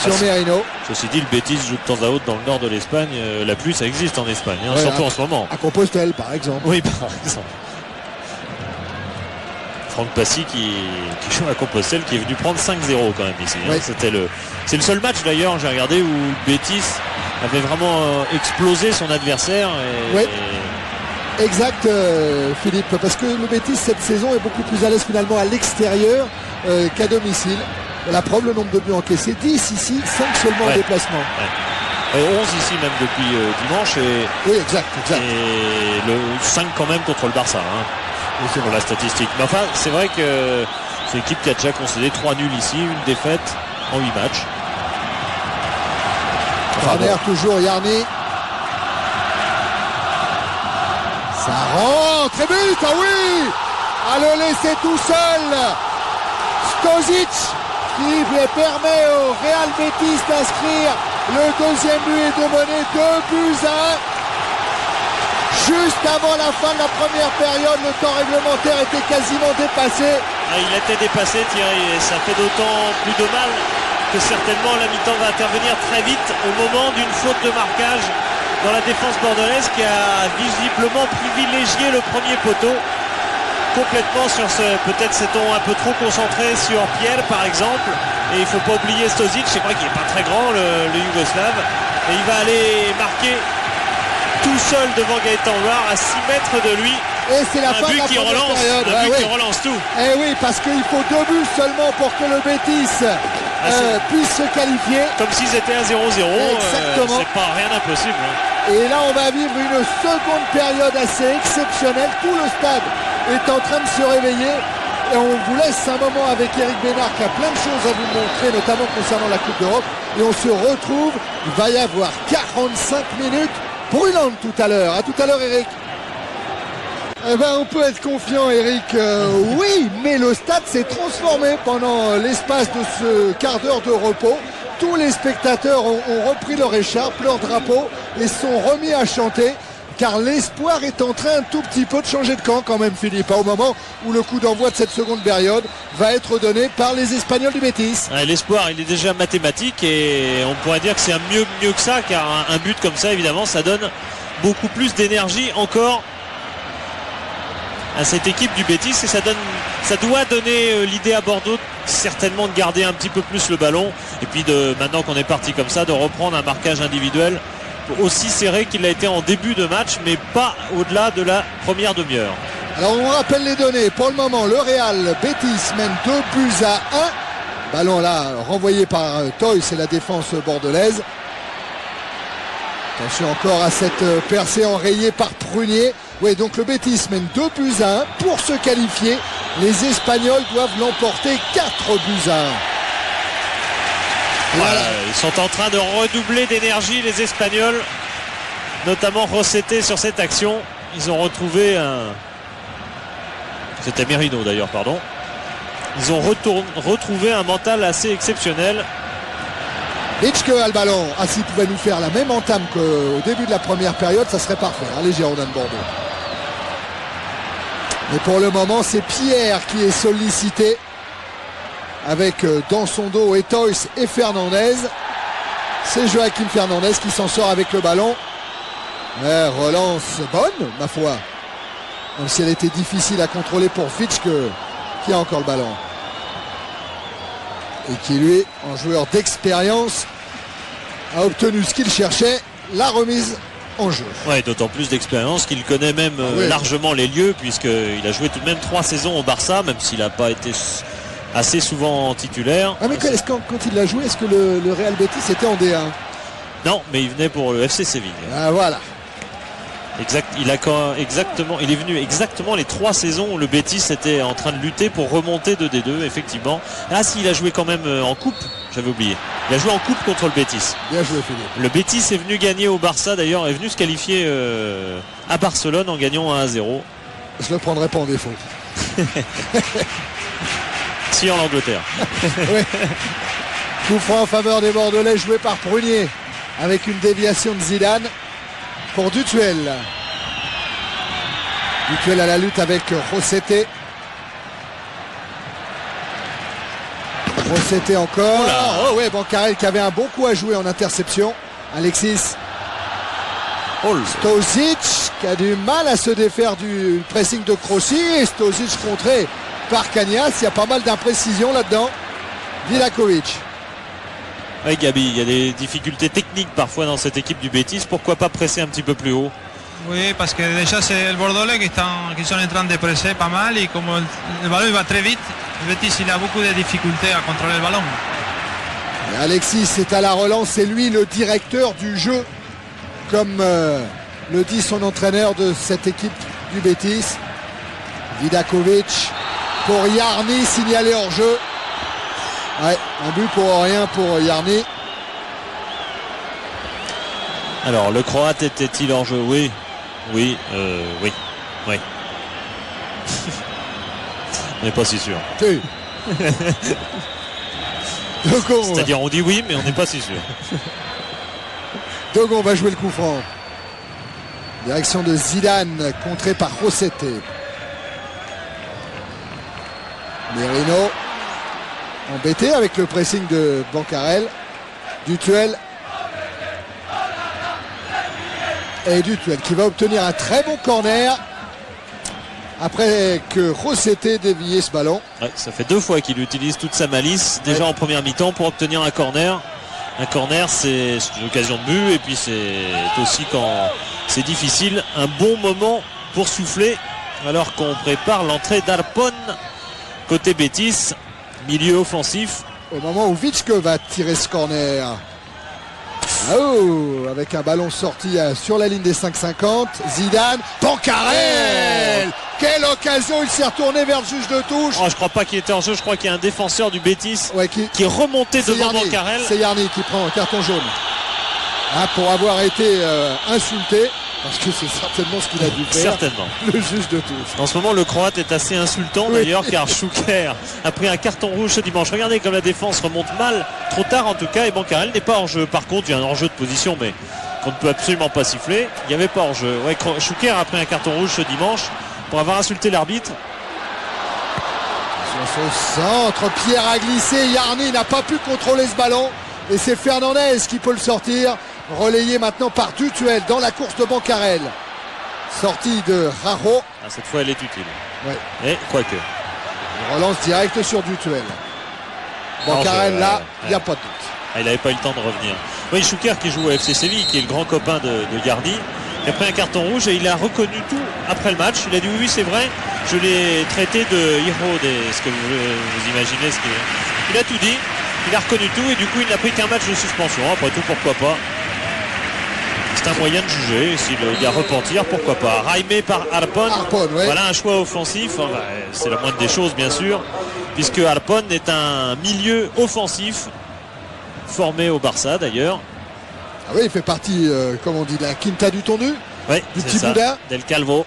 Sur Merino. Ceci dit, le Betis joue de temps à autre dans le nord de l'Espagne. La pluie, ça existe en Espagne, hein, surtout en ce moment. À Compostelle, par exemple. Oui, par exemple. Franck Passy qui joue à Compostelle, qui est venu prendre 5-0 quand même ici. Oui. Hein. C'est le seul match d'ailleurs, j'ai regardé, où le Betis avait vraiment explosé son adversaire. Oui. Exact, Philippe, parce que le Betis cette saison est beaucoup plus à l'aise finalement à l'extérieur qu'à domicile. La preuve, le nombre de buts encaissés, 10 ici, 5 seulement en déplacement. Ouais. Et 11 ici même depuis dimanche. Oui, exact. Et le 5 quand même contre le Barça. Hein. C'est pour la statistique. Mais enfin, c'est vrai que c'est une équipe qui a déjà concédé 3 nuls ici, une défaite en 8 matchs. Corner toujours, Yarni. Ça rentre et but, ah oui, à le laisser tout seul. Stosic qui permet au Real Betis d'inscrire Le deuxième but est de mener 2-1. Juste avant la fin de la première période, le temps réglementaire était quasiment dépassé. Il était dépassé, Thierry, et ça fait d'autant plus de mal que certainement la mi-temps va intervenir très vite au moment d'une faute de marquage dans la défense bordelaise qui a visiblement privilégié le premier poteau complètement sur peut-être s'est-on un peu trop concentré sur Pierre par exemple, et il ne faut pas oublier Stozic, c'est vrai qu'il n'est pas très grand le Yougoslave, et il va aller marquer tout seul devant Gaëtan Loire à 6 mètres de lui. Et c'est la fin de la première période. Un but qui relance tout. Et oui, parce qu'il faut 2 buts seulement pour que le Betis puisse se qualifier. Comme s'ils étaient à 0-0. Exactement. C'est pas rien d'impossible. Et là, on va vivre une seconde période assez exceptionnelle. Tout le stade est en train de se réveiller. Et on vous laisse un moment avec Eric Bénard qui a plein de choses à vous montrer, notamment concernant la Coupe d'Europe. Et on se retrouve. Il va y avoir 45 minutes brûlantes tout à l'heure. À tout à l'heure, Eric. Eh ben, on peut être confiant, Eric. Oui, mais le stade s'est transformé pendant l'espace de ce quart d'heure de repos. Tous les spectateurs ont repris leur écharpe, leur drapeau et sont remis à chanter. Car l'espoir est en train un tout petit peu de changer de camp quand même, Philippe, au moment où le coup d'envoi de cette seconde période va être donné par les Espagnols du Betis. L'espoir, il est déjà mathématique et on pourrait dire que c'est mieux que ça, car un but comme ça, évidemment, ça donne beaucoup plus d'énergie encore à cette équipe du Betis, et ça doit donner l'idée à Bordeaux certainement de garder un petit peu plus le ballon, et puis maintenant qu'on est parti comme ça, de reprendre un marquage individuel aussi serré qu'il a été en début de match, mais pas au-delà de la première demi-heure. Alors on rappelle les données. Pour le moment, le Real Betis mène 2-1. Ballon là renvoyé par Toy, c'est la défense bordelaise. Attention encore à cette percée enrayée par Prunier. Oui, donc le Betis mène 2-1. Pour se qualifier, les Espagnols doivent l'emporter 4-1. Voilà. Ils sont en train de redoubler d'énergie, les Espagnols, notamment Rosseté sur cette action. Ils ont retrouvé c'était Merino d'ailleurs, pardon. Ils ont retrouvé un mental assez exceptionnel. Hitchke a le ballon. S'il pouvait nous faire la même entame qu'au début de la première période, ça serait parfait, hein, les Girondins de Bordeaux. Mais pour le moment, c'est Pierre qui est sollicité, avec dans son dos Etoys et Fernandez. C'est Joaquim Fernandez qui s'en sort avec le ballon. Relance bonne, ma foi. Même si elle était difficile à contrôler pour Fitchke, qui a encore le ballon. Et qui, lui, en joueur d'expérience, a obtenu ce qu'il cherchait, la remise en jeu. Ouais, d'autant plus d'expérience qu'il connaît même largement les lieux, puisqu'il a joué tout de même 3 saisons au Barça, même s'il n'a pas été assez souvent titulaire. Mais quand il l'a joué, est-ce que le Real Betis était en D1? Non, mais il venait pour le FC Séville. Voilà. Exact, il est venu exactement les 3 saisons où le Betis était en train de lutter pour remonter de D2, effectivement. Il a joué quand même en coupe, j'avais oublié. Il a joué en coupe contre le Betis. Bien joué, Philippe. Le Betis est venu gagner au Barça, d'ailleurs, est venu se qualifier à Barcelone en gagnant 1-0. Je le prendrai pas en défaut. Si, en Angleterre. Oui. Coup franc en faveur des Bordelais, joué par Prunier, avec une déviation de Zidane. Pour Dutuel. Dutuel à la lutte avec Rosseté. Rosseté encore. Oh ouais, Bancarel qui avait un bon coup à jouer en interception. Alexis. Stozic qui a du mal à se défaire du pressing de Crossi. Et Stozic contré par Cagnas. Il y a pas mal d'imprécisions là-dedans. Vilakovic. Oui, Gabi, il y a des difficultés techniques parfois dans cette équipe du Betis. Pourquoi pas presser un petit peu plus haut? Oui, parce que déjà c'est le Bordelais qui sont en train de presser pas mal, et comme le ballon il va très vite, le Betis il a beaucoup de difficultés à contrôler le ballon. Et Alexis est à la relance, c'est lui le directeur du jeu, comme le dit son entraîneur de cette équipe du Betis. Vidakovic pour Yarni, signalé hors jeu. Ouais, un but pour rien pour Yarni. Alors, le Croate était-il hors jeu? Oui. Oui. On n'est pas si sûr. C'est-à-dire, on dit oui, mais on n'est pas si sûr. Dogon va jouer le coup franc. Direction de Zidane, contré par Rosete. Merino, embêté avec le pressing de Bancarel. Dutuel. Et Dutuel qui va obtenir un très bon corner. Après que Rosete dévié ce ballon. Ouais, ça fait 2 fois qu'il utilise toute sa malice, déjà en première mi-temps, pour obtenir un corner. Un corner, c'est une occasion de but, et puis c'est aussi, quand c'est difficile, un bon moment pour souffler, alors qu'on prépare l'entrée d'Arpon côté Betis, milieu offensif. Au moment où Vitschke va tirer ce corner. Oh, avec un ballon sorti sur la ligne des 5,50. Zidane, Bancarel. Quelle occasion, il s'est retourné vers le juge de touche. Oh, je crois pas qu'il était en jeu, je crois qu'il y a un défenseur du Betis qui est remonté devant Bancarel. C'est Yarni qui prend un carton jaune. Pour avoir été insulté, parce que c'est certainement ce qu'il a dû faire. Certainement. Le juge de touche. En ce moment, le Croate est assez insultant d'ailleurs, car Schuker a pris un carton rouge ce dimanche. Regardez comme la défense remonte mal, trop tard en tout cas, et Bancarel n'est pas hors jeu. Par contre, il y a un hors-jeu de position, mais qu'on ne peut absolument pas siffler. Il n'y avait pas hors-jeu. Ouais, Schuker a pris un carton rouge ce dimanche pour avoir insulté l'arbitre. Sur ce centre, Pierre a glissé, Yarni n'a pas pu contrôler ce ballon, et c'est Fernandez qui peut le sortir. Relayé maintenant par Dutuel dans la course de Bancarel. Sortie de Raro. Cette fois elle est utile. Ouais. Et quoique. Il relance direct sur Dutuel. Bancarel là, il n'y a pas de doute. Il n'avait pas eu le temps de revenir. Oui, Schuker qui joue au FC Séville, qui est le grand copain de Yarni. Il a pris un carton rouge et il a reconnu tout après le match. Il a dit oui c'est vrai, je l'ai traité de héros. Est-ce que vous imaginez ce qu'il est? Il a tout dit, il a reconnu tout et du coup il n'a pris qu'un match de suspension. Après tout, pourquoi pas. C'est un moyen de juger. S'il y a repentir, pourquoi pas. Raimé par Arpon. Ouais. Voilà un choix offensif. C'est la moindre des choses, bien sûr, puisque Arpon est un milieu offensif formé au Barça d'ailleurs. Ah oui, il fait partie, comme on dit, de la Quinta du Tondu. Oui, du petit Bouddha. Del Calvo.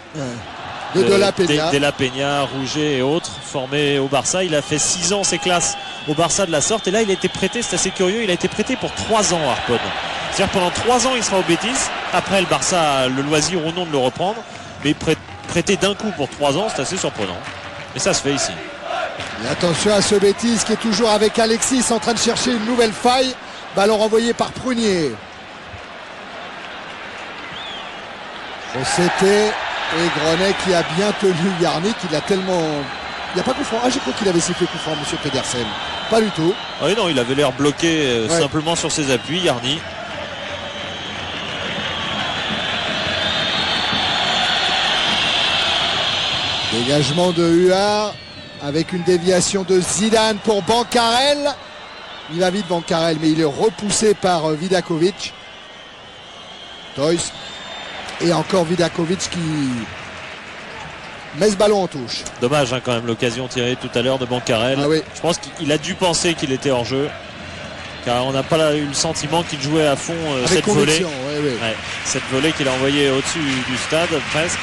De la Peña. De la Peña, Rouget et autres, formés au Barça. Il a fait 6 ans ses classes au Barça de la sorte. Et là, il a été prêté, c'est assez curieux, il a été prêté pour 3 ans, Arpon. C'est-à-dire pendant 3 ans, il sera au Betis. Après, le Barça a le loisir ou non de le reprendre. Mais prêté d'un coup pour 3 ans, c'est assez surprenant. Et ça se fait ici. Et attention à ce Betis qui est toujours avec Alexis en train de chercher une nouvelle faille. Ballon renvoyé par Prunier. Rosete et Grenet qui a bien tenu Yarni, qui l'a tellement... Il n'y a pas coup franc. J'ai cru qu'il avait sifflé coup franc, monsieur Pedersen. Pas du tout. Ah oui, non, il avait l'air bloqué simplement sur ses appuis, Yarni. Dégagement de Huard avec une déviation de Zidane pour Bancarel. Il va vite Bancarel, mais il est repoussé par Vidakovic. Toys. Et encore Vidakovic qui met ce ballon en touche. Dommage quand même l'occasion tirée tout à l'heure de Bancarel. Oui. Je pense qu'il a dû penser qu'il était hors jeu, car on n'a pas eu le sentiment qu'il jouait à fond cette volée. Cette volée qu'il a envoyée au-dessus du stade presque.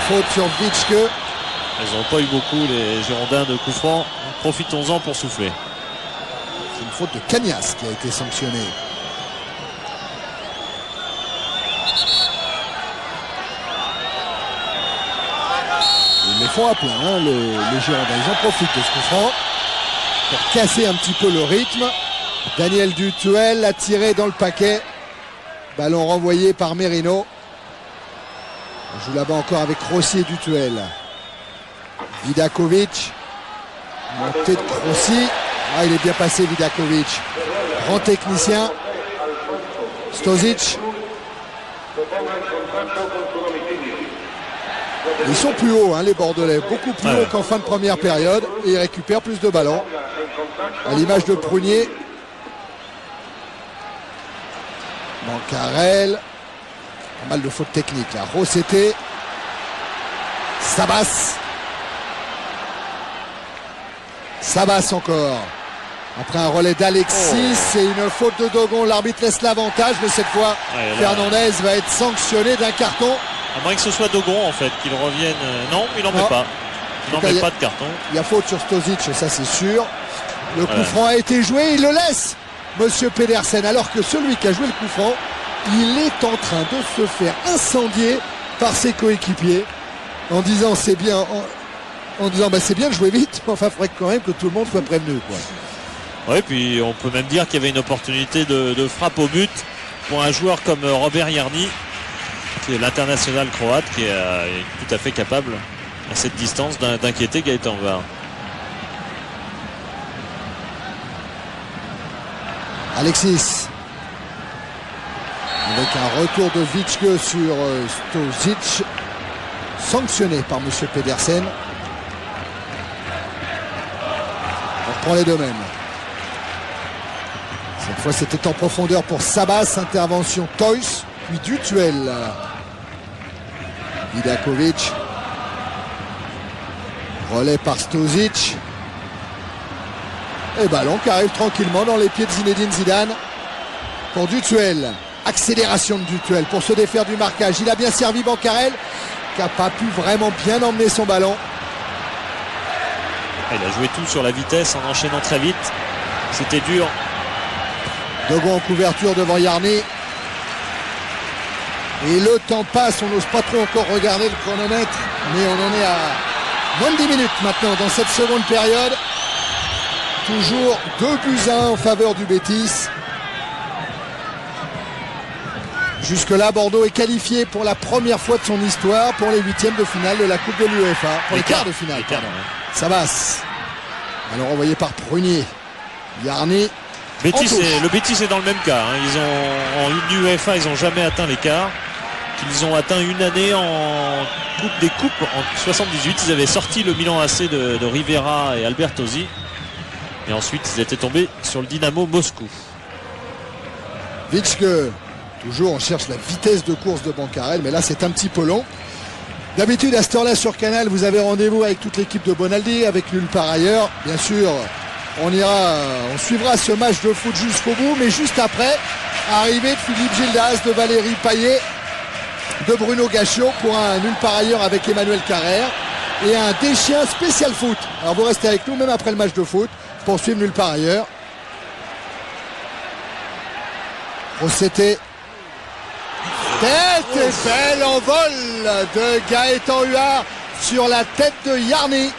Faute sur Vitschke. Ils n'ont pas eu beaucoup les Girondins de coups francs. Profitons-en pour souffler. C'est une faute de Cagnas qui a été sanctionnée. Ils les font à plein, les Girondins. Ils en profitent de ce coup franc pour casser un petit peu le rythme. Daniel Dutuel a tiré dans le paquet. Ballon renvoyé par Merino. On joue là-bas encore avec Rossi et Dutuel. Vidakovic. Montée de Rossi. Il est bien passé Vidakovic. Grand technicien. Stozic. Ils sont plus hauts, les Bordelais, beaucoup plus hauts qu'en fin de première période, et ils récupèrent plus de ballons. À l'image de Prunier. Bancarel. Pas mal de fautes techniques là. Rosete. Sabas. Sabas encore. Après un relais d'Alexis, c'est une faute de Dogon. L'arbitre laisse l'avantage, mais cette fois, Fernandez va être sanctionné d'un carton. À moins que ce soit Dogon en fait, qu'il revienne. Non, il n'en met pas. Il n'en met pas de carton. Il y a faute sur Stozic, ça c'est sûr. Le coup franc a été joué, il le laisse. Monsieur Pedersen, alors que celui qui a joué le coup franc, il est en train de se faire incendier par ses coéquipiers en disant c'est bien, en disant bah, c'est bien de jouer vite, enfin il faudrait quand même que tout le monde soit prévenu, quoi. Oui, puis on peut même dire qu'il y avait une opportunité de frappe au but pour un joueur comme Robert Jarni, qui est l'international croate, qui est tout à fait capable à cette distance d'inquiéter Gaëtan Var. Alexis avec un retour de Vitske sur Stozic, sanctionné par monsieur Pedersen. On reprend les deux mêmes. Cette fois c'était en profondeur pour Sabas, intervention Toys, puis Dutuel. Vidakovic, relais par Stozic, et ballon qui arrive tranquillement dans les pieds de Zinedine Zidane pour Dutuel. Accélération de Dutuel pour se défaire du marquage. Il a bien servi Bancarel, qui n'a pas pu vraiment bien emmener son ballon. Il a joué tout sur la vitesse en enchaînant très vite. C'était dur. Dogon en couverture devant Jarni. Et le temps passe, on n'ose pas trop encore regarder le chronomètre, mais on en est à moins de 10 minutes maintenant dans cette seconde période. Toujours 2-1 en faveur du Betis. Jusque-là, Bordeaux est qualifié pour la première fois de son histoire pour les huitièmes de finale de la Coupe de l'UEFA. Pour les quarts de finale. Sabas. Alors envoyé par Prunier. Jarni. Le Betis est dans le même cas. En UEFA, ils n'ont jamais atteint les quarts. Ils ont atteint une année en Coupe des Coupes en 78. Ils avaient sorti le Milan AC de Rivera et Albertosi. Et ensuite, ils étaient tombés sur le Dynamo Moscou. Vitske. Toujours on cherche la vitesse de course de Bancarel, mais là c'est un petit peu long. D'habitude à cette heure-là sur Canal, vous avez rendez-vous avec toute l'équipe de Bonaldi, avec nulle part ailleurs. Bien sûr, on suivra ce match de foot jusqu'au bout, mais juste après, arrivée de Philippe Gildas, de Valérie Payet, de Bruno Gachot pour un nulle part ailleurs avec Emmanuel Carrère et un Deschien spécial foot. Alors vous restez avec nous même après le match de foot pour suivre nulle part ailleurs. C'était tête et belle envol de Gaëtan Huard sur la tête de Jarni.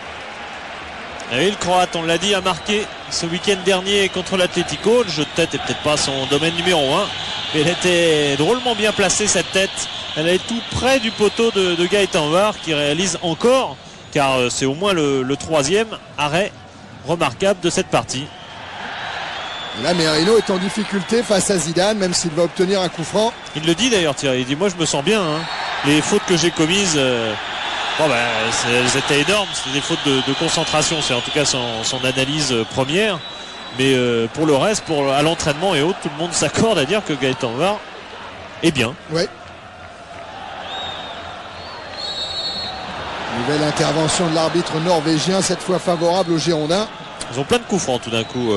Et le Croate, on l'a dit, a marqué ce week-end dernier contre l'Atlético. Le jeu de tête n'est peut-être pas son domaine numéro 1, mais elle était drôlement bien placée, cette tête. Elle est tout près du poteau de Gaëtan Huard, qui réalise encore, car c'est au moins le troisième arrêt remarquable de cette partie. Et là, Merino est en difficulté face à Zidane, même s'il va obtenir un coup franc. Il le dit d'ailleurs, Thierry. Il dit moi je me sens bien. Les fautes que j'ai commises, elles étaient énormes. C'est des fautes de concentration. C'est en tout cas son analyse première. Mais pour le reste, à l'entraînement et autres, tout le monde s'accorde à dire que Gaëtan Huard est bien. Ouais. Nouvelle intervention de l'arbitre norvégien, cette fois favorable aux Girondins. Ils ont plein de coups francs tout d'un coup.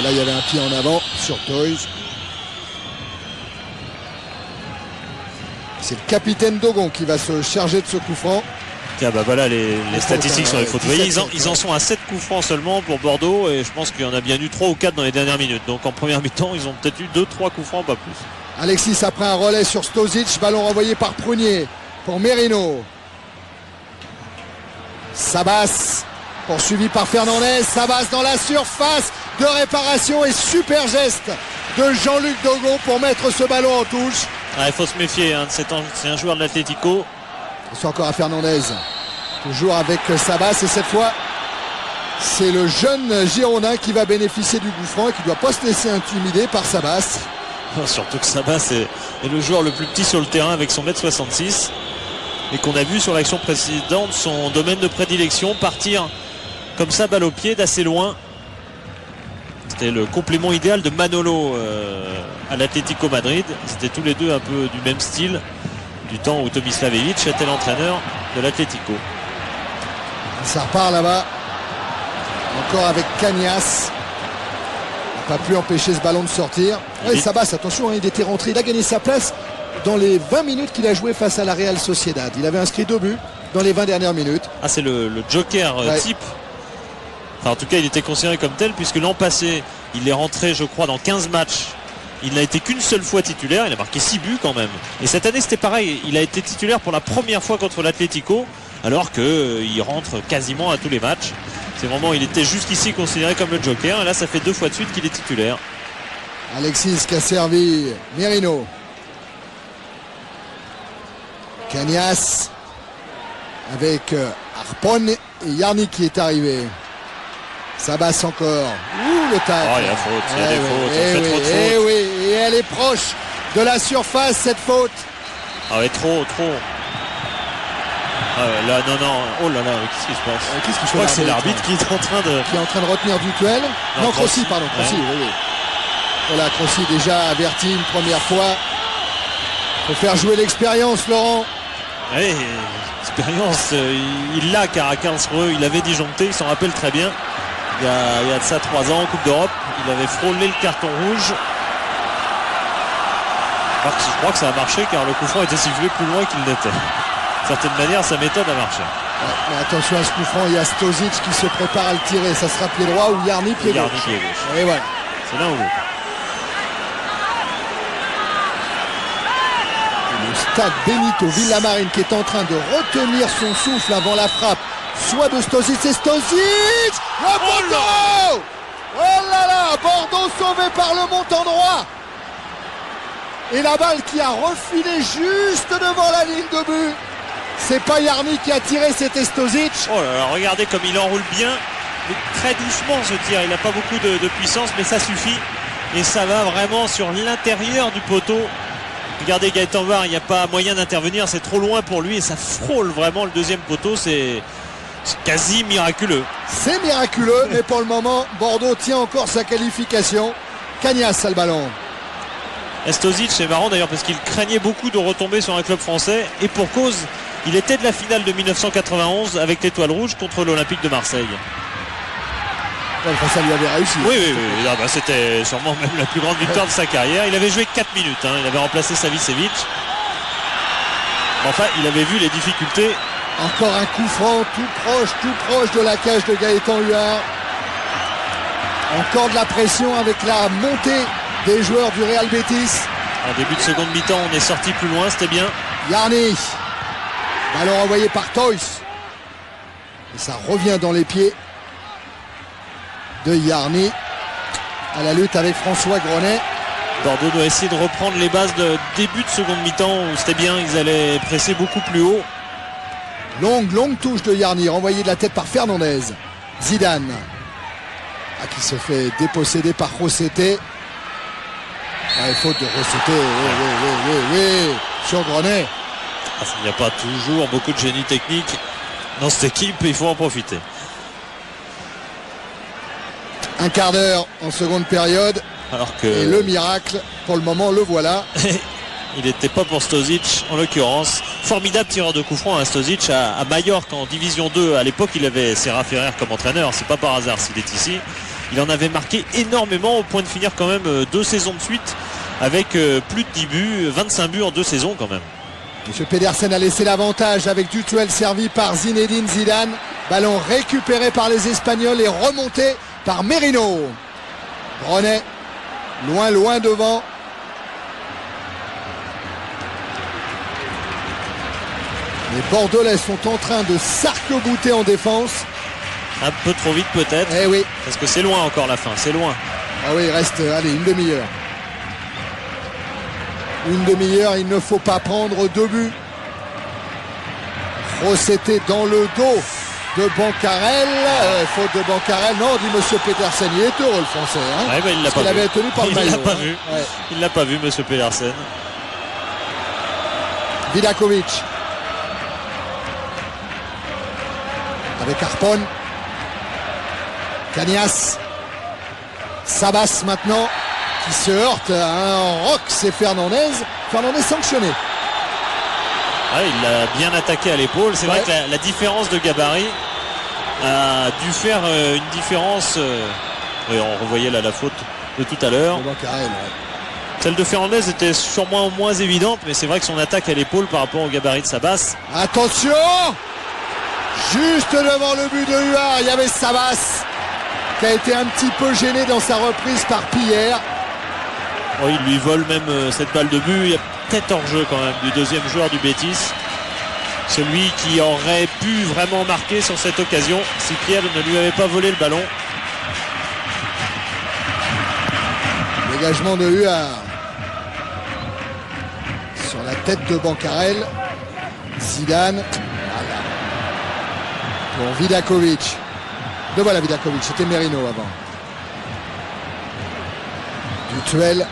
Là, il y avait un pied en avant sur Toys. C'est le capitaine Dogon qui va se charger de ce coup franc. Tiens, bah voilà les statistiques sur les fautes. Vous voyez, ils en sont à 7 coups francs seulement pour Bordeaux, et je pense qu'il y en a bien eu 3 ou 4 dans les dernières minutes. Donc en première mi-temps, ils ont peut-être eu 2-3 coups francs, pas plus. Alexis après un relais sur Stozic, ballon renvoyé par Prunier pour Merino. Sabas poursuivi par Fernandez. Sabas dans la surface de réparation et super geste de Jean-Luc Dogon pour mettre ce ballon en touche. Il faut se méfier, c'est un joueur de l'Atlético. C'est encore à Fernandez, toujours avec Sabas, et cette fois c'est le jeune Girondin qui va bénéficier du coup franc et qui ne doit pas se laisser intimider par Sabas. Surtout que Sabas est le joueur le plus petit sur le terrain avec son 1m66, et qu'on a vu sur l'action précédente son domaine de prédilection, partir comme ça balle au pied d'assez loin. C'était le complément idéal de Manolo à l'Atlético Madrid. C'était tous les deux un peu du même style, du temps où Tomislavevic était l'entraîneur de l'Atlético. Ça repart là-bas. Encore avec Cañas. Il n'a pas pu empêcher ce ballon de sortir. Ouais, Sabas, attention, il était rentré. Il a gagné sa place dans les 20 minutes qu'il a joué face à la Real Sociedad. Il avait inscrit 2 buts dans les 20 dernières minutes. C'est le joker type Enfin, en tout cas, il était considéré comme tel puisque l'an passé, il est rentré, je crois, dans 15 matchs. Il n'a été qu'une seule fois titulaire. Il a marqué 6 buts quand même. Et cette année, c'était pareil. Il a été titulaire pour la première fois contre l'Atlético, alors qu'il rentre quasiment à tous les matchs. C'est vraiment, il était jusqu'ici considéré comme le joker. Et là, ça fait 2 fois de suite qu'il est titulaire. Alexis qui a servi Merino. Cagnas avec Harpon et Yarni qui est arrivé. Sabas encore. Ouh, le tacle. Oh, il y a faute, il y a des fautes. On fait trop de fautes. Et oui, et elle est proche de la surface, cette faute. Ah ouais, trop. Ah ouais, là, non. Oh là là, qu'est-ce qui se passe? Qu'est-ce Je crois que c'est l'arbitre qui est en train de retenir du duel. Non, Crossi, pardon. Ouais. Crossi, oui. Voilà, Crossi déjà averti une première fois. Il faut faire jouer l'expérience, Laurent. Oui, expérience, il l'a Caracas-Reux, il avait disjoncté, il s'en rappelle très bien. Il y a de ça 3 ans en Coupe d'Europe, il avait frôlé le carton rouge. Je crois que ça a marché car le coup franc était sifflé plus loin qu'il n'était. D'une certaine manière, sa méthode a marché. Ouais, mais attention à ce coup franc, il y a Stozic qui se prépare à le tirer. Ça sera pied droit ou Yarni pied gauche. Yarni pied gauche. Et voilà. C'est l'un ou l'autre. Le stade Benito Villamarine qui est en train de retenir son souffle avant la frappe. Soit de Stozic, c'est Stozic. Le poteau. Oh là là, Bordeaux sauvé par le montant droit. Et la balle qui a refilé juste devant la ligne de but. C'est pas Yarni qui a tiré, c'était Stozic. Oh là là, regardez comme il enroule bien. Mais très doucement ce tir, il n'a pas beaucoup de puissance, mais ça suffit. Et ça va vraiment sur l'intérieur du poteau. Regardez Gaëtan Var, il n'y a pas moyen d'intervenir, c'est trop loin pour lui et ça frôle vraiment le deuxième poteau, c'est quasi miraculeux. C'est miraculeux, mais pour le moment, Bordeaux tient encore sa qualification. Cagnas a le ballon. Stozic, c'est marrant d'ailleurs parce qu'il craignait beaucoup de retomber sur un club français et pour cause, il était de la finale de 1991 avec l'Étoile Rouge contre l'Olympique de Marseille. Enfin, ça lui avait réussi. Oui. Ah bah, c'était sûrement même la plus grande victoire de sa carrière. Il avait joué 4 minutes, hein. Il avait remplacé Savicevic. Enfin, il avait vu les difficultés. Encore un coup franc tout proche de la cage de Gaëtan Huard. Encore de la pression avec la montée des joueurs du Real Betis. En début de seconde mi-temps, on est sorti plus loin, c'était bien. Yarni. Ballon envoyé par Toys. Et ça revient dans les pieds de Yarni à la lutte avec François Grenet. Bordeaux doit essayer de reprendre les bases de début de seconde mi-temps où c'était bien, ils allaient presser beaucoup plus haut. Longue touche de Yarni, renvoyée de la tête par Fernandez. Zidane qui se fait déposséder par Rosseté. Faute de Rosseté. Oui. Sur Grenet. Il n'y a pas toujours beaucoup de génie technique dans cette équipe, il faut en profiter. Un quart d'heure en seconde période. Alors que... Et le miracle, pour le moment, le voilà. Il n'était pas pour Stozic en l'occurrence. Formidable tireur de coup franc, Stozic à Majorque en division 2. À l'époque, il avait Serra Ferrer comme entraîneur. C'est pas par hasard s'il est ici. Il en avait marqué énormément au point de finir quand même 2 saisons de suite avec plus de 10 buts, 25 buts en 2 saisons quand même. Monsieur Pedersen a laissé l'avantage avec Dutuel servi par Zinedine Zidane. Ballon récupéré par les Espagnols et remonté par Merino. Grenet, loin devant. Les Bordelais sont en train de s'arc-bouter en défense. Un peu trop vite peut-être. Eh oui. Parce que c'est loin encore la fin, c'est loin. Ah oui, il reste, une demi-heure. Une demi-heure, il ne faut pas prendre 2 buts. Rosseté dans le dos de Bancarel. Faute de Bancarel. Non, dit monsieur Petersen. Il est heureux le français. Hein, ouais, il l'a pas vu. Avait tenu par le maillot. Il l'a pas vu. Ouais. Il l'a pas vu, monsieur Petersen. Vidakovic. Avec Harpon. Cagnas. Sabas maintenant. Qui se heurte à un roc, c'est Fernandez. Fernandez sanctionné. Il l'a bien attaqué à l'épaule. C'est vrai que la différence de gabarit a dû faire une différence. On revoyait là la faute de tout à l'heure. Celle de Fernandez était sûrement moins évidente, mais c'est vrai que son attaque à l'épaule par rapport au gabarit de Sabas. Attention! Juste devant le but de Huard, il y avait Sabas. qui a été un petit peu gêné dans sa reprise par Pierre. Oh, il lui vole même cette balle de but. Il y a peut-être hors-jeu quand même du deuxième joueur du Betis. Celui qui aurait pu vraiment marquer sur cette occasion si Pierre ne lui avait pas volé le ballon. Dégagement de Huard. Sur la tête de Bancarel. Zidane. Voilà. Pour Vidakovic. Le voilà Vidakovic, c'était Merino avant. Dutuel.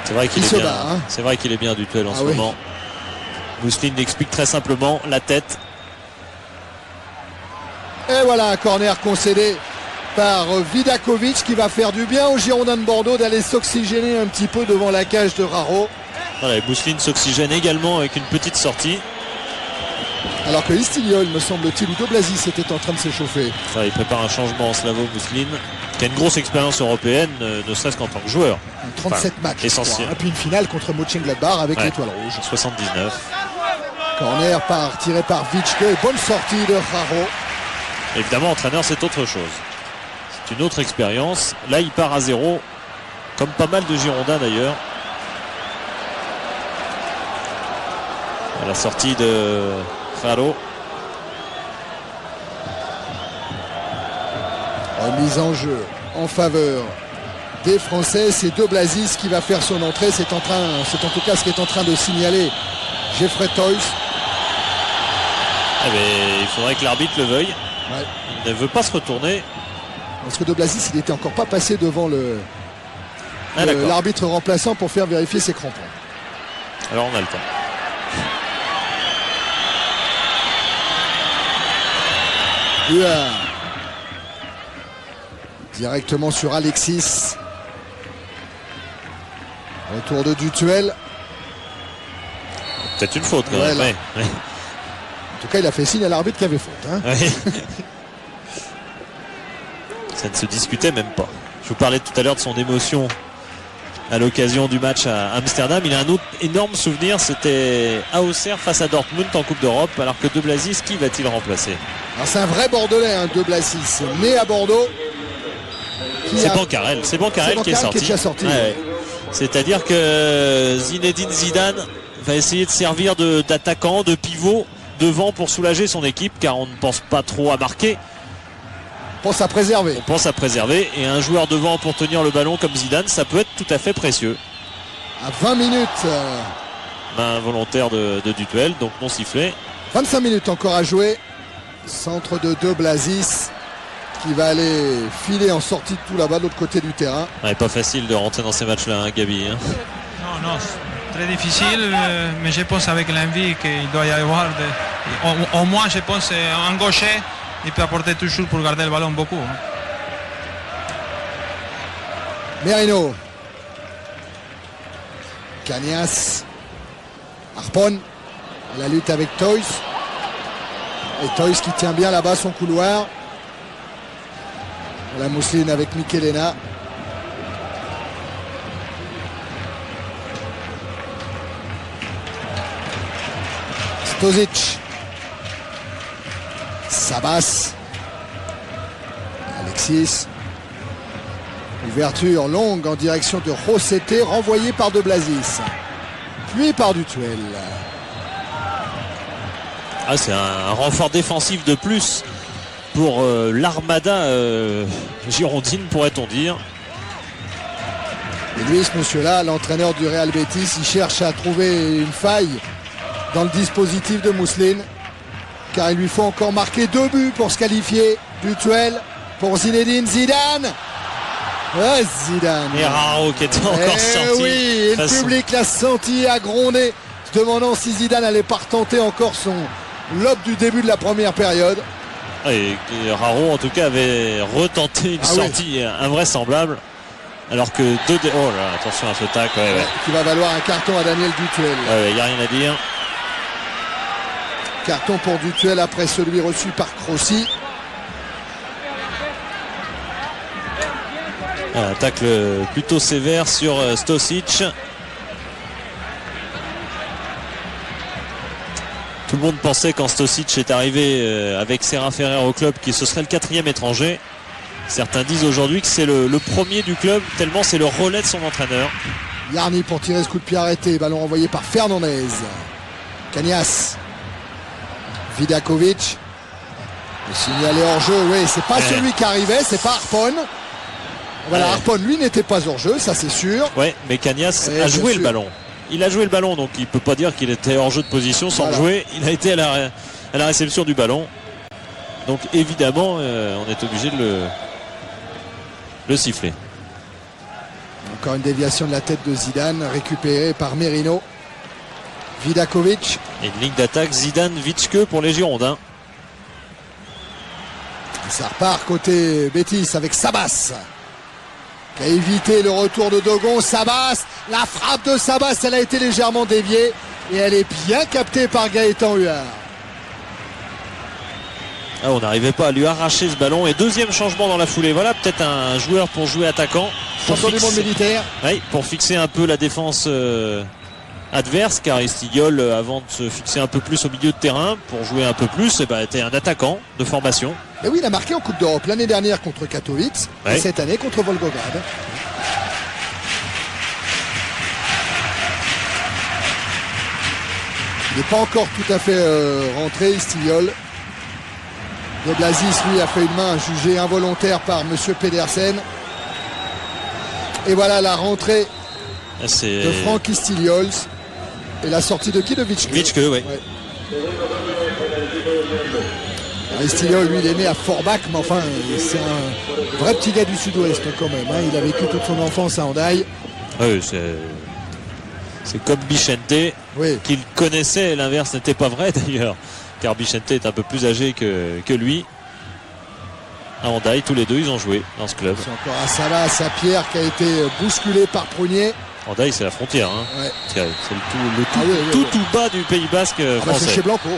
C'est vrai qu'il Il est se bien. bat, hein. C'est vrai qu'il est bien Dutuel en ce oui. moment. Mousseline explique très simplement la tête. Et voilà un corner concédé par Vidakovic qui va faire du bien aux Girondins de Bordeaux d'aller s'oxygéner un petit peu devant la cage de Raro. Voilà, et Mousseline s'oxygène également avec une petite sortie. Alors que Istigliol, me semble-t-il, ou De Blasis était en train de s'échauffer. Enfin, il prépare un changement en Slavo Mousseline, qui a une grosse expérience européenne, ne serait-ce qu'en tant que joueur. 37 matchs, essentiel. Et puis une finale contre Mönchengladbach avec l'étoile rouge. 79. Corner tiré par Vitschke. Bonne sortie de Raro. Évidemment, entraîneur, c'est autre chose. C'est une autre expérience. Là, il part à 0, comme pas mal de Girondins d'ailleurs. À la sortie de Raro. Remise en jeu en faveur des Français. C'est De Blasis qui va faire son entrée. C'est en tout cas ce qu'est en train de signaler Jeffrey Toys. Eh bien, il faudrait que l'arbitre le veuille. Ouais. Il ne veut pas se retourner. Parce que De Blasis, il n'était encore pas passé devant d'accord. l'arbitre remplaçant pour faire vérifier ses crampons. Alors on a le temps. Huard. Directement sur Alexis. Retour de Dutuel. Peut-être une faute quand Ouais, même. là. Ouais. En tout cas, il a fait signe à l'arbitre qu'il y avait faute. Hein. Ouais. Ça ne se discutait même pas. Je vous parlais tout à l'heure de son émotion à l'occasion du match à Amsterdam. Il a un autre énorme souvenir, c'était à Auxerre face à Dortmund en Coupe d'Europe, alors que De Blasis, qui va-t-il remplacer? Alors c'est un vrai Bordelais, hein, De Blasis, né à Bordeaux. C'est Bancarel qui est sorti. Qui est déjà sorti. Ouais. C'est-à-dire que Zinedine Zidane va essayer de servir d'attaquant, de pivot devant pour soulager son équipe, car on ne pense pas trop à marquer. On pense à préserver. On pense à préserver, et un joueur devant pour tenir le ballon comme Zidane, ça peut être tout à fait précieux. À 20 minutes. Main volontaire de Dutuel, donc non sifflé. 25 minutes encore à jouer. Centre de Blasis qui va aller filer en sortie de tout là-bas de l'autre côté du terrain. Ouais, pas facile de rentrer dans ces matchs-là, hein, Gabi. Hein. Non, c'est très difficile, mais je pense avec l'envie qu'il doit y avoir. Au moins, je pense un gaucher, il peut apporter toujours pour garder le ballon beaucoup. Hein. Merino. Cagnas. Harpon. La lutte avec Toys. Et Toys qui tient bien là-bas son couloir. La Mousseline avec Michelena. Stozic. Sabas. Alexis. Ouverture longue en direction de Rosseté, renvoyée par De Blasis. Puis par Dutuel. Ah, c'est un renfort défensif de plus pour l'armada girondine, pourrait-on dire. Et lui, ce monsieur-là, l'entraîneur du Real Betis, il cherche à trouver une faille dans le dispositif de Mousseline, car il lui faut encore marquer 2 buts pour se qualifier. Dutuel pour Zinedine Zidane. Ouais, Zidane. Et Raro qui était encore sorti. Oui, et le public l'a senti, a grondé, se demandant si Zidane allait pas retenter encore son lob du début de la première période. Et Raro en tout cas avait retenté une sortie invraisemblable. Alors que oh là, attention à ce tac, qui va valoir un carton à Daniel Dutuel. Il n'y a rien à dire. Carton pour Dutuel après celui reçu par Crossi. Un tacle plutôt sévère sur Stosic. Tout le monde pensait quand Stosic est arrivé avec Serra Ferrer au club que ce serait le 4e étranger. Certains disent aujourd'hui que c'est le premier du club, tellement c'est le relais de son entraîneur. Jarny pour tirer ce coup de pied arrêté. Ballon envoyé par Fernandez. Cagnas. Vidakovic. Le signal est hors jeu. Oui, c'est pas celui qui arrivait, c'est pas Harpon. Voilà, Harpon, lui, n'était pas hors jeu, ça c'est sûr. Ouais, mais Cagnas a joué le ballon. Il a joué le ballon, donc il ne peut pas dire qu'il était hors jeu de position sans le jouer. Il a été à la réception du ballon. Donc évidemment, on est obligé de le siffler. Encore une déviation de la tête de Zidane, récupérée par Merino. Vidakovic. Et une ligne d'attaque Zidane-Vitschke pour les Girondins. Ça repart côté Betis avec Sabas, qui a évité le retour de Dogon. Sabas, la frappe de Sabas, elle a été légèrement déviée et elle est bien captée par Gaëtan Huard. On n'arrivait pas à lui arracher ce ballon. Et deuxième changement dans la foulée. Voilà peut-être un joueur pour jouer attaquant. Champion du monde militaire. Oui, pour fixer un peu la défense adverse, car Estigiol, avant de se fixer un peu plus au milieu de terrain, pour jouer un peu plus, était un attaquant de formation. Et oui, il a marqué en Coupe d'Europe l'année dernière contre Katowice et cette année contre Volgograd. Il n'est pas encore tout à fait rentré, Estigiol. De Blazis, lui, a fait une main jugée involontaire par M. Pedersen. Et voilà la rentrée de Franck Istiols. Et la sortie de qui? De Vitschke. Vitschke, oui. Istiols, lui, il est né à Forbach, mais enfin, c'est un vrai petit gars du sud-ouest quand même. Il a vécu toute son enfance à Hendaye. Oui, c'est comme Bichente, qu'il connaissait. L'inverse n'était pas vrai d'ailleurs, car Bichente est un peu plus âgé que lui. À Hendaye, tous les deux, ils ont joué dans ce club. C'est encore à Salas, à Pierre, qui a été bousculé par Prunier. Hendaye, c'est la frontière. C'est le tout bas du Pays Basque français. C'est chez Blanco.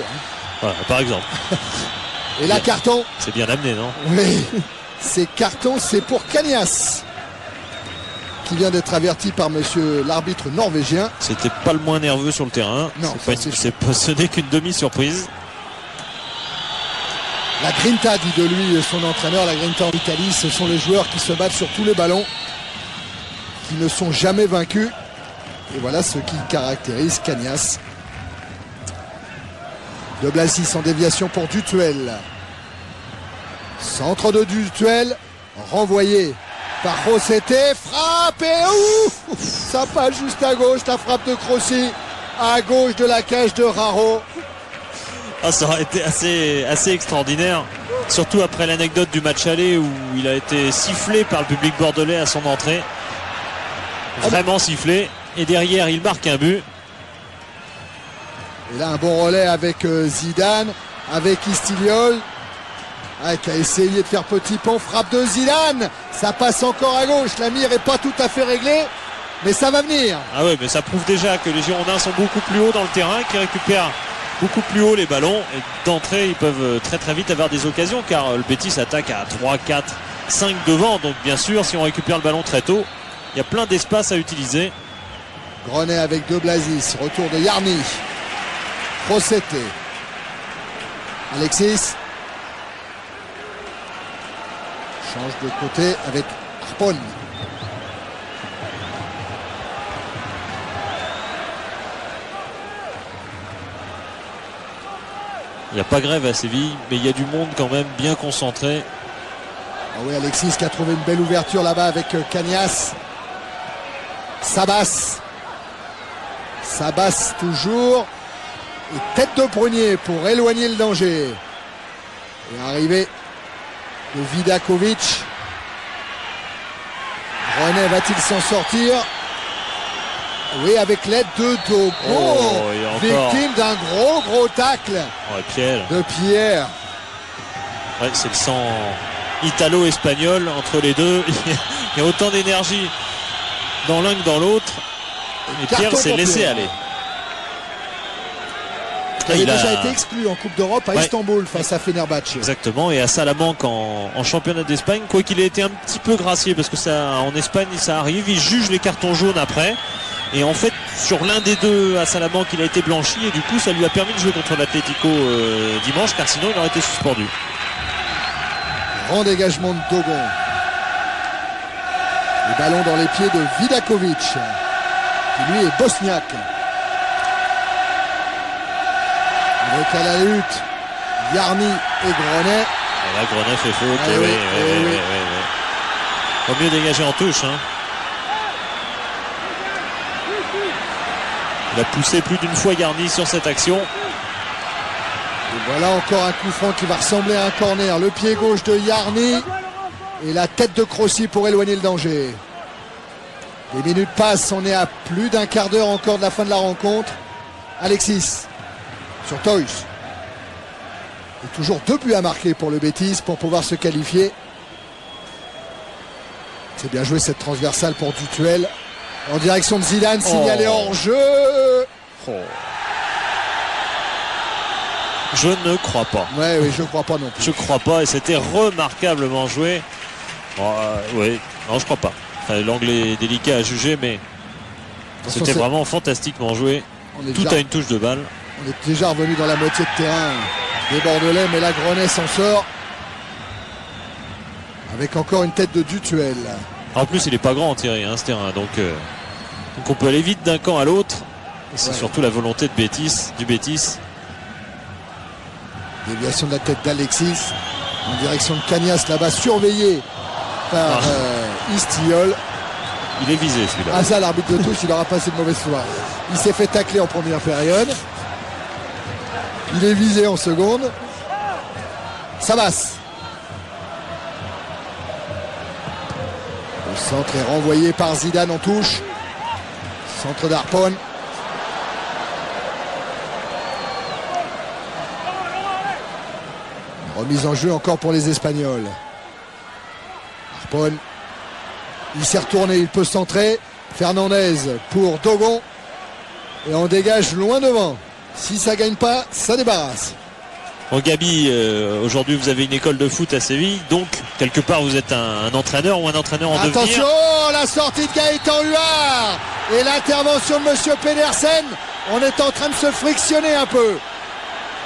Voilà, par exemple. Et là, carton. C'est bien amené, non? Oui, c'est carton, c'est pour Cagnas, qui vient d'être averti par monsieur l'arbitre norvégien. C'était pas le moins nerveux sur le terrain. Non, ce n'est qu'une demi-surprise. La Grinta, dit de lui son entraîneur, la Grinta en Italie, ce sont les joueurs qui se battent sur tous les ballons, qui ne sont jamais vaincus. Et voilà ce qui caractérise Cagnas. De Blazis en déviation pour Dutuel. Centre de Dutuel, renvoyé par Rossetti, frappe et ouf, ça passe juste à gauche, la frappe de Crossi, à gauche de la cage de Raro. Ça aurait été assez extraordinaire, surtout après l'anecdote du match aller où il a été sifflé par le public bordelais à son entrée. Vraiment sifflé. Et derrière, il marque un but. Et là, un bon relais avec Zidane, avec Istiliol, qui a essayé de faire petit pont. Frappe de Zidane, ça passe encore à gauche. La mire n'est pas tout à fait réglée, mais ça va venir. Ah ouais, mais ça prouve déjà que les Girondins sont beaucoup plus hauts dans le terrain, qui récupèrent beaucoup plus haut les ballons. Et d'entrée, ils peuvent très très vite avoir des occasions, car le Betis attaque à 3, 4, 5 devant. Donc bien sûr, si on récupère le ballon très tôt, il y a plein d'espace à utiliser. Grenet avec De Blazis, retour de Jarny. Rossetti. Alexis. Change de côté avec Harpon. Il n'y a pas grève à Séville, mais il y a du monde quand même bien concentré. Ah oui, Alexis qui a trouvé une belle ouverture là-bas avec Cagnas. Sabas. Sabas toujours. Et tête de Prunier pour éloigner le danger. Et arrivée de Vidakovic. René va-t-il s'en sortir? Oui, avec l'aide de Dogon, victime d'un gros tacle de Pierre. Ouais, c'est le sang italo-espagnol entre les deux. Il y a autant d'énergie dans l'un que dans l'autre. Et Pierre s'est laissé aller. Il a déjà été exclu en Coupe d'Europe à Istanbul face à Fenerbahçe. Exactement, et à Salamanque en championnat d'Espagne, quoi qu'il ait été un petit peu gracié, parce que ça, en Espagne ça arrive, ils jugent les cartons jaunes après. Et en fait, sur l'un des deux à Salamanque, il a été blanchi et du coup, ça lui a permis de jouer contre l'Atlético dimanche, car sinon, il aurait été suspendu. Grand dégagement de Dogon. Le ballon dans les pieds de Vidakovic, qui lui est bosniaque. Avec à la lutte, Yarni et Grenet. Et là, Grenet fait faute. Ah, oui. Faut mieux dégager en touche. Hein. Il a poussé plus d'une fois Yarni sur cette action. Et voilà encore un coup franc qui va ressembler à un corner. Le pied gauche de Yarni et la tête de Crossi pour éloigner le danger. Les minutes passent, on est à plus d'un quart d'heure encore de la fin de la rencontre. Alexis sur Toys. Et toujours 2 buts à marquer pour le Betis pour pouvoir se qualifier. C'est bien joué cette transversale pour Dutuel. En direction de Zidane, signalé hors jeu. Je ne crois pas. Ouais, oui, je crois pas non plus. Je crois pas et c'était remarquablement joué. Oui, non, je crois pas. Enfin, l'angle est délicat à juger, mais c'était vraiment fantastiquement joué. Tout à une touche de balle. On est déjà revenu dans la moitié de terrain des Bordelais, mais la Grenet s'en sort avec encore une tête de Dutuel. En plus, il est pas grand, Thierry, hein, ce terrain, donc on peut aller vite d'un camp à l'autre. C'est surtout la volonté de du Betis. Déviation de la tête d'Alexis en direction de Cagnas, là-bas surveillé par Istiol. Il est visé celui-là. Ah ça, l'arbitre de touche, il aura passé de mauvaise soirée. Il s'est fait tacler en première période. Il est visé en seconde. Ça passe. Le centre est renvoyé par Zidane en touche. Centre d'Arpon. Remise en jeu encore pour les Espagnols. Arpon. Il s'est retourné, il peut centrer. Fernandez pour Dogon. Et on dégage loin devant. Si ça gagne pas, ça débarrasse. Bon, Gabi, aujourd'hui vous avez une école de foot à Séville, donc quelque part vous êtes un entraîneur ou un entraîneur en devenir. Attention, la sortie de Gaëtan Huard et l'intervention de Monsieur Pedersen. On est en train de se frictionner un peu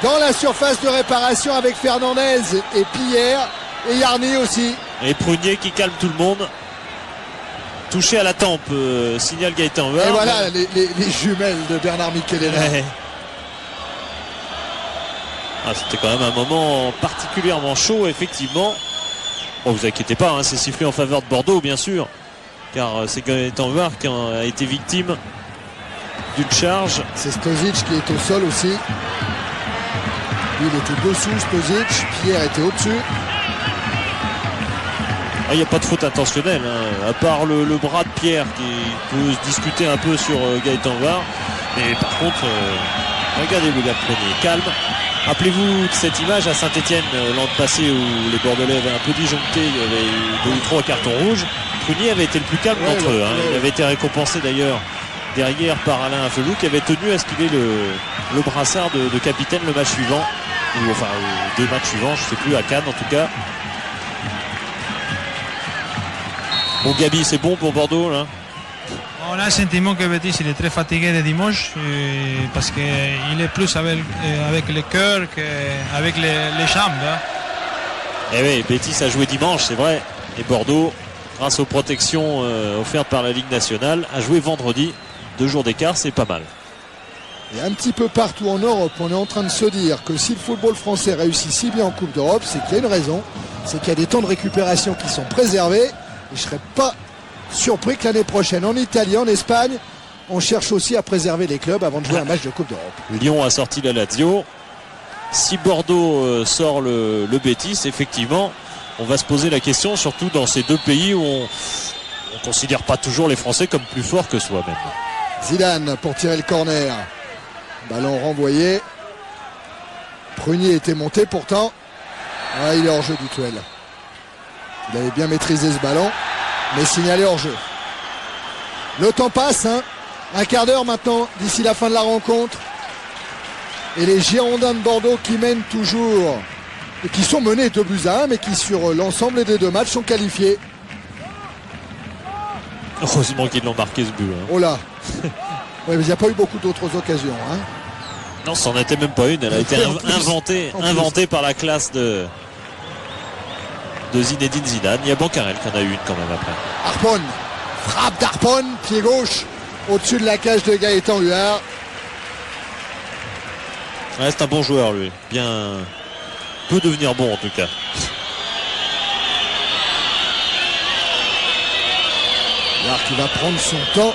dans la surface de réparation avec Fernandez et Pierre et Yarni aussi. Et Prunier qui calme tout le monde. Touché à la tempe, signale Gaëtan Huard. Et voilà les jumelles de Bernard Michelena. Ouais. C'était quand même un moment particulièrement chaud, effectivement. Bon, vous inquiétez pas, hein, c'est sifflé en faveur de Bordeaux, bien sûr, car c'est Gaëtan Huard qui a été victime d'une charge. C'est Stozic qui est au sol aussi. Lui, il était dessous, Stozic. Pierre était au-dessus. Il n'y a pas de faute intentionnelle, hein, à part le bras de Pierre qui peut se discuter un peu sur Gaëtan Huard. Mais par contre, regardez-le gars Prunier, calme. Rappelez-vous de cette image à Saint-Etienne l'an passé où les Bordelais avaient un peu disjoncté, il y avait eu 2 ou 3 cartons rouges. Prunier avait été le plus calme d'entre eux. Il avait été récompensé d'ailleurs derrière par Alain Afelou qui avait tenu à ce qu'il ait le brassard de capitaine le match suivant. Ou enfin 2 matchs suivants, je ne sais plus, à Cannes en tout cas. Bon Gabi, c'est bon pour Bordeaux là? On a le sentiment que Betis il est très fatigué de dimanche parce qu'il est plus avec le cœur qu'avec les jambes. Hein. Eh oui, Betis a joué dimanche, c'est vrai. Et Bordeaux, grâce aux protections offertes par la Ligue nationale, a joué vendredi. 2 jours d'écart, c'est pas mal. Et un petit peu partout en Europe, on est en train de se dire que si le football français réussit si bien en Coupe d'Europe, c'est qu'il y a une raison. C'est qu'il y a des temps de récupération qui sont préservés. Et je ne serais pas surpris que l'année prochaine, en Italie, en Espagne, on cherche aussi à préserver les clubs avant de jouer un match de Coupe d'Europe. Lyon a sorti la Lazio. Si Bordeaux sort le Betis, effectivement, on va se poser la question, surtout dans ces 2 pays où on ne considère pas toujours les Français comme plus forts que soi-même. Zidane pour tirer le corner. Ballon renvoyé. Prunier était monté pourtant. Il est hors jeu du Dutuel. Il avait bien maîtrisé ce ballon, mais signalé hors jeu. Le temps passe, hein. Un quart d'heure maintenant d'ici la fin de la rencontre. Et les Girondins de Bordeaux qui mènent toujours et qui sont menés 2-1, mais qui sur l'ensemble des 2 matchs sont qualifiés. Heureusement qu'ils l'ont marqué ce but. Oh là. Ouais, mais il n'y a pas eu beaucoup d'autres occasions. Hein. Non, ça n'en était même pas une. Elle a été inventée par la classe de Zinedine Zidane. Il y a Bancarel qui en a eu une quand même après. Harpon, frappe d'Harpon, pied gauche au-dessus de la cage de Gaëtan Huard. Ouais, c'est un bon joueur lui. Bien, peut devenir bon en tout cas. Huard qui va prendre son temps.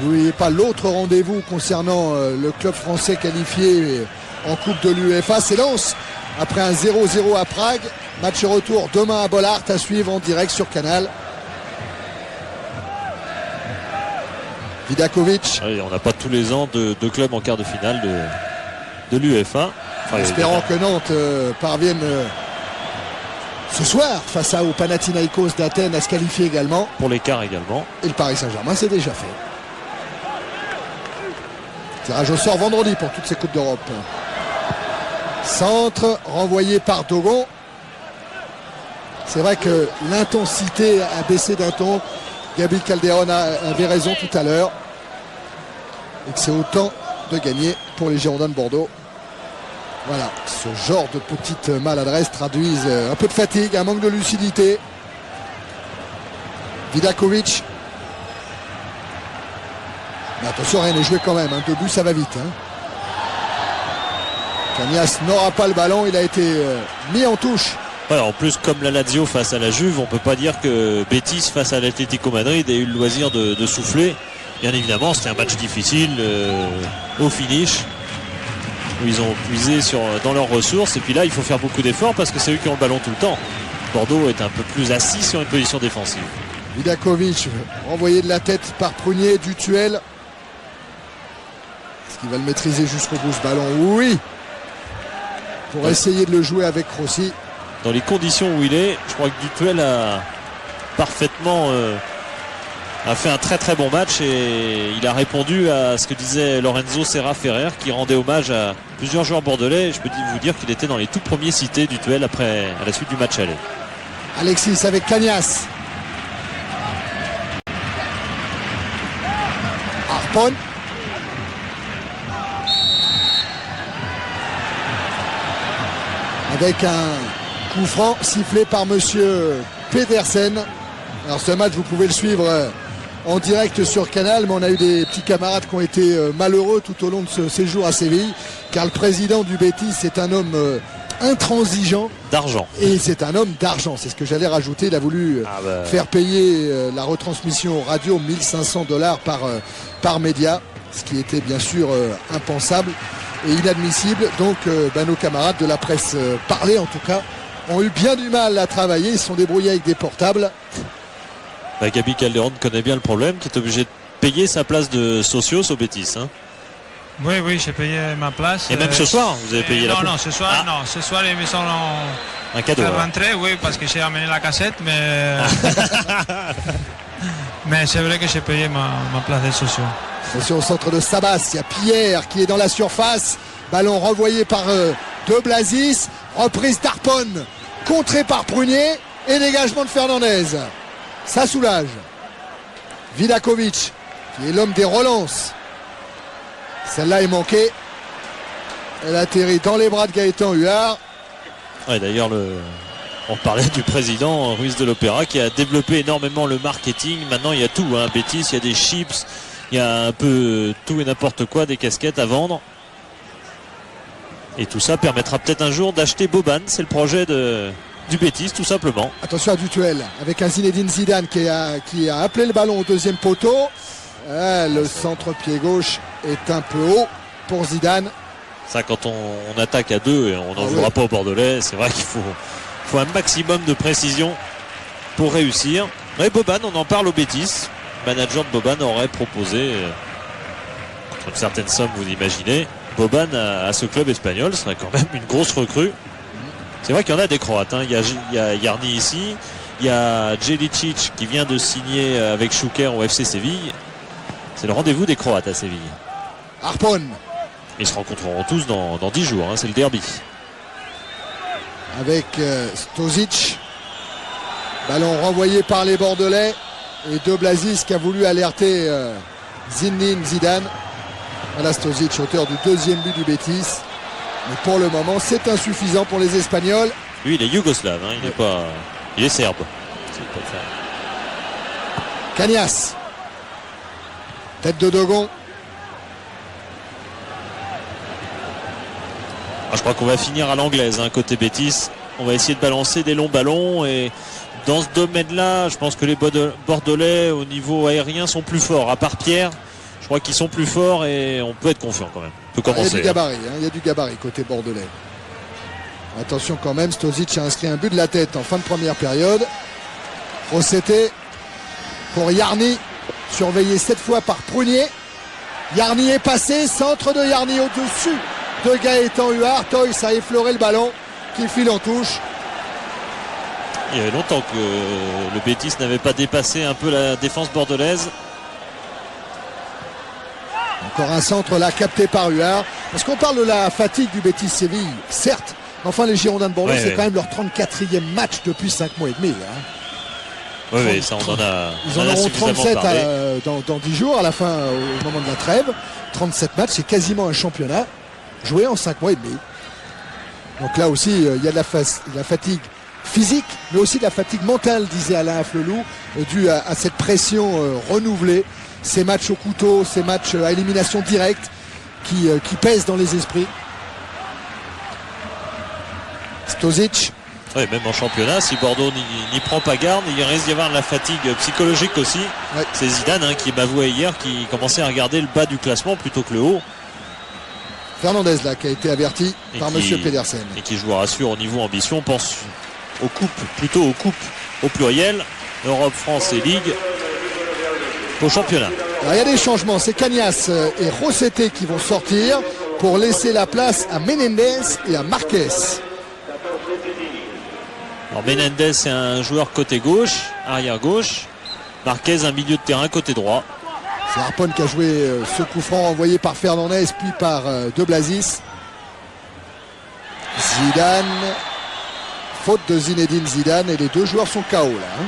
N'oubliez pas l'autre rendez-vous concernant le club français qualifié en Coupe de l'UEFA, c'est Lens. Après un 0-0 à Prague, match retour demain à Bollaert à suivre en direct sur Canal. Vidakovic. Oui, on n'a pas tous les ans de clubs en quart de finale de l'UEFA. Enfin, espérant que Nantes parvienne ce soir face au Panathinaikos d'Athènes à se qualifier également. Pour l'écart également. Et le Paris Saint-Germain, c'est déjà fait. Tirage au sort vendredi pour toutes ces Coupes d'Europe. Centre renvoyé par Dogon. C'est vrai que l'intensité a baissé d'un ton. Gabi Calderon avait raison tout à l'heure. Et que c'est autant de gagner pour les Girondins de Bordeaux. Voilà, ce genre de petites maladresses traduisent un peu de fatigue, un manque de lucidité. Vidakovic. Mais attention, rien n'est joué quand même. Hein. 2 buts, ça va vite. Hein. Cagnas n'aura pas le ballon. Il a été mis en touche. Ouais, en plus, comme la Lazio face à la Juve, on ne peut pas dire que Betis face à l'Atlético Madrid ait eu le loisir de souffler. Bien évidemment, c'était un match difficile au finish, où ils ont puisé dans leurs ressources. Et puis là, il faut faire beaucoup d'efforts parce que c'est eux qui ont le ballon tout le temps. Bordeaux est un peu plus assis sur une position défensive. Vidakovic renvoyé de la tête par Prunier du Tuel. Est-ce qu'il va le maîtriser jusqu'au bout ce ballon? Oui. Pour essayer de le jouer avec Rossi. Dans les conditions où il est, je crois que Dutuel a parfaitement a fait un très très bon match et il a répondu à ce que disait Lorenzo Serra Ferrer qui rendait hommage à plusieurs joueurs bordelais. Je peux vous dire qu'il était dans les tout premiers cités du Dutuel à la suite du match aller. Alexis avec Cagnas. Harpon. Avec un coup franc sifflé par monsieur Pedersen. Alors ce match, vous pouvez le suivre en direct sur Canal, mais on a eu des petits camarades qui ont été malheureux tout au long de ce séjour à Séville, car le président du Betis c'est un homme intransigeant. D'argent. Et c'est un homme d'argent, c'est ce que j'allais rajouter. Il a voulu faire payer la retransmission radio $1 500 par média, ce qui était bien sûr impensable et inadmissible. Donc nos camarades de la presse parlée en tout cas ont eu bien du mal à travailler. Ils se sont débrouillés avec des portables. Gabi Calderon connaît bien le problème, qui est obligé de payer sa place de Socios au Betis. Hein. Oui, j'ai payé ma place. Et même ce soir, vous avez payé la place? Non, ce soir, non. Ce soir, ils me sont un cadeau. Rentré, oui, parce que j'ai amené la cassette, mais mais c'est vrai que j'ai payé ma place de Socios. Attention au centre de Sabas, il y a Pierre qui est dans la surface. Ballon renvoyé par De Blasis. Reprise d'Harpon, contré par Prunier et dégagement de Fernandez. Ça soulage. Vidakovic, qui est l'homme des relances. Celle-là est manquée. Elle atterrit dans les bras de Gaëtan Huard. Ouais, d'ailleurs, on parlait du président Ruiz de l'Opéra qui a développé énormément le marketing. Maintenant, il y a tout. Hein. Betis, il y a des chips, il y a un peu tout et n'importe quoi, des casquettes à vendre. Et tout ça permettra peut-être un jour d'acheter Boban. C'est le projet du Betis, tout simplement. Attention à Dutuel avec un Zinedine Zidane qui a appelé le ballon au deuxième poteau. Le centre pied gauche est un peu haut pour Zidane. Ça, quand on attaque à deux et on n'en jouera pas au Bordelais, c'est vrai qu'il faut un maximum de précision pour réussir. Mais Boban, on en parle au Betis. Le manager de Boban aurait proposé, contre une certaine somme, vous imaginez, Boban à ce club espagnol. Ce serait quand même une grosse recrue. C'est vrai qu'il y en a des Croates. Hein. Il y a Yarni ici. Il y a Djelicic qui vient de signer avec Šuker au FC Séville. C'est le rendez-vous des Croates à Séville. Harpon. Ils se rencontreront tous dans 10 jours. Hein. C'est le derby. Avec Stozic. Ballon renvoyé par les Bordelais. Et De Blazis qui a voulu alerter Zinedine Zidane. Voilà Stozic, auteur du deuxième but du Betis. Mais pour le moment, c'est insuffisant pour les Espagnols. Lui, il est yougoslave, hein, il n'est pas... Il est serbe. Cañas. Tête de Dogon. Je crois qu'on va finir à l'anglaise, hein, côté Betis. On va essayer de balancer des longs ballons et dans ce domaine-là, je pense que les Bordelais au niveau aérien sont plus forts. À part Pierre, je crois qu'ils sont plus forts et on peut être confiant quand même. On peut commencer. Il y a du gabarit, hein, il y a du gabarit côté bordelais. Attention quand même, Stozic a inscrit un but de la tête en fin de première période. Rosseté pour Yarni, surveillé cette fois par Prunier. Yarni est passé, centre de Yarni au-dessus de Gaëtan Huard. Toys a effleuré le ballon qui file en touche. Il y avait longtemps que le Betis n'avait pas dépassé un peu la défense bordelaise. Encore un centre là capté par Huard. Parce qu'on parle de la fatigue du Betis Séville, certes. Enfin, les Girondins de Bordeaux, c'est quand même leur 34e match depuis 5 mois et demi. Hein. Oui, ça on en a. Ils en auront 37 dans 10 jours, à la fin, au moment de la trêve. 37 matchs, c'est quasiment un championnat joué en 5 mois et demi. Donc là aussi, il y a de la fatigue physique, mais aussi de la fatigue mentale, disait Alain Afflelou, due à cette pression renouvelée. Ces matchs au couteau, ces matchs à élimination directe qui pèsent dans les esprits. Stozic. Oui, même en championnat, si Bordeaux n'y prend pas garde, il risque d'y avoir de la fatigue psychologique aussi. Ouais. C'est Zidane qui m'avouait hier qui commençait à regarder le bas du classement plutôt que le haut. Fernandez là qui a été averti par Monsieur Pedersen. Et qui, je vous rassure, au niveau ambition, pense aux coupes, plutôt aux coupes au pluriel, Europe, France et Ligue, au championnat. Alors, il y a des changements, c'est Cañas et Rosseté qui vont sortir pour laisser la place à Menendez et à Marquez. Alors Menendez, c'est un joueur côté gauche, arrière gauche. Marquez, un milieu de terrain côté droit. C'est Harpon qui a joué ce coup franc envoyé par Fernandez puis par De Blazis. Zidane. Faute de Zinedine Zidane et les deux joueurs sont KO là. Hein.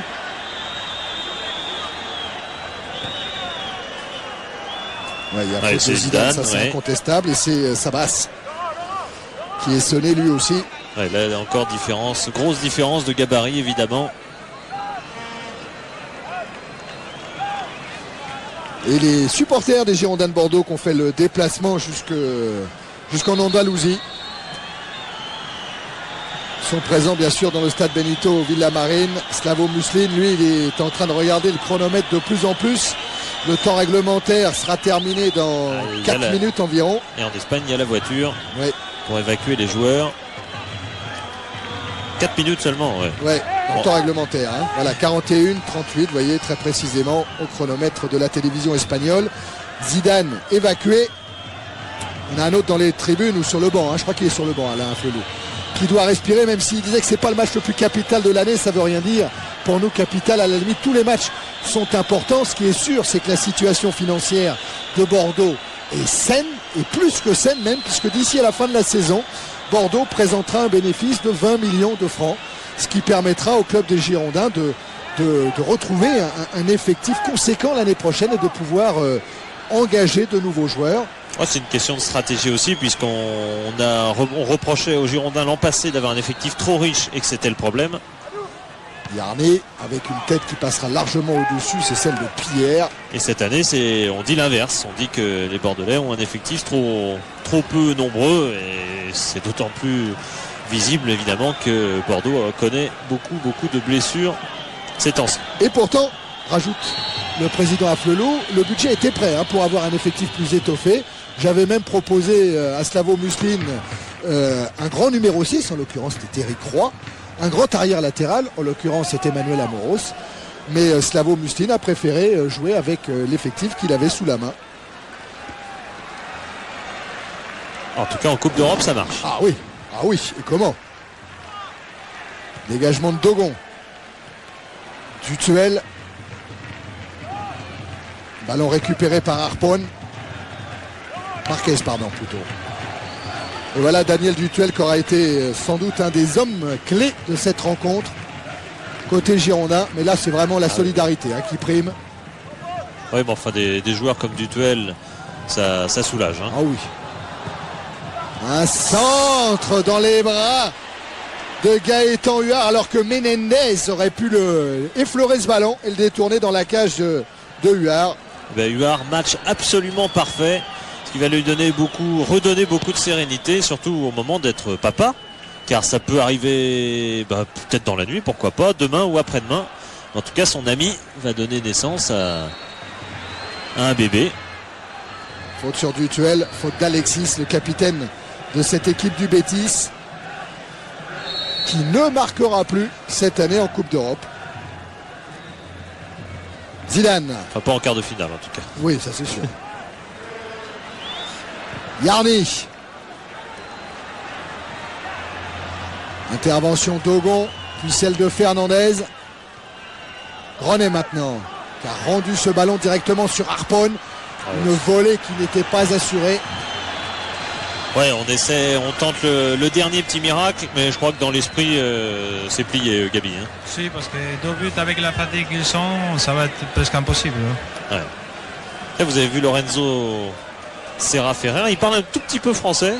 Ouais, il y a faute de Zidane, ça c'est incontestable. Et c'est Sabas qui est sonné lui aussi. Ouais, là encore grosse différence de gabarit évidemment. Et les supporters des Girondins de Bordeaux qui ont fait le déplacement jusqu'en Andalousie sont présents bien sûr dans le stade Benito Villamarine. Slavo Muslin, lui, il est en train de regarder le chronomètre de plus en plus. Le temps réglementaire sera terminé dans 4 minutes environ. Et en Espagne, il y a la voiture pour évacuer les joueurs. 4 minutes seulement, ouais. En temps réglementaire. Hein. Voilà, 41-38, vous voyez très précisément au chronomètre de la télévision espagnole. Zidane évacué. On a un autre dans les tribunes ou sur le banc. Hein. Je crois qu'il est sur le banc, Alain Afflelou, qui doit respirer, même s'il disait que c'est pas le match le plus capital de l'année, ça veut rien dire. Pour nous, capital, à la limite, tous les matchs sont importants. Ce qui est sûr, c'est que la situation financière de Bordeaux est saine, et plus que saine même, puisque d'ici à la fin de la saison, Bordeaux présentera un bénéfice de 20 millions de francs, ce qui permettra au club des Girondins de retrouver un effectif conséquent l'année prochaine et de pouvoir engager de nouveaux joueurs. Ouais, c'est une question de stratégie aussi, puisqu'on reprochait aux Girondins l'an passé d'avoir un effectif trop riche et que c'était le problème. Yarni avec une tête qui passera largement au-dessus, c'est celle de Pierre. Et cette année, on dit l'inverse. On dit que les Bordelais ont un effectif trop peu nombreux, et c'est d'autant plus visible évidemment que Bordeaux connaît beaucoup de blessures ces temps-ci. Et pourtant, rajoute le président Afflelou, le budget était prêt pour avoir un effectif plus étoffé. J'avais même proposé à Slavo Muslin un grand numéro 6, en l'occurrence c'était Eric Roy, un grand arrière latéral, en l'occurrence c'était Emmanuel Amoros, mais Slavo Muslin a préféré jouer avec l'effectif qu'il avait sous la main. En tout cas en Coupe d'Europe ça marche. Ah oui, et comment? Dégagement de Dogon. Dutuel. Ballon récupéré par Harpon. Marquez, pardon, plutôt. Et voilà Daniel Dutuel qui aura été sans doute un des hommes clés de cette rencontre. côté girondin. Mais là, c'est vraiment la solidarité qui prime. Oui, mais enfin, des joueurs comme Dutuel, ça soulage. Hein. Ah oui. Un centre dans les bras de Gaëtan Huard, alors que Menendez aurait pu effleurer ce ballon et le détourner dans la cage de Huard. Huard, match absolument parfait, ce qui va lui redonner beaucoup de sérénité, surtout au moment d'être papa, car ça peut arriver peut-être dans la nuit, pourquoi pas, demain ou après-demain. En tout cas, son ami va donner naissance à un bébé. Faute sur Dutuel, faute d'Alexis, le capitaine de cette équipe du Betis, qui ne marquera plus cette année en Coupe d'Europe. Zidane. Enfin, pas en quart de finale en tout cas. Oui, ça c'est sûr. Yarni. Intervention d'Ogon, puis celle de Fernandez. Grenet maintenant, qui a rendu ce ballon directement sur Harpon. Une volée qui n'était pas assurée. Ouais, on tente le dernier petit miracle, mais je crois que dans l'esprit, c'est plié, Gabi. Hein. Si, parce que 2 buts avec la fatigue qu'ils sont, ça va être presque impossible. Ouais. Là, vous avez vu Lorenzo Serra Ferrer, il parle un tout petit peu français.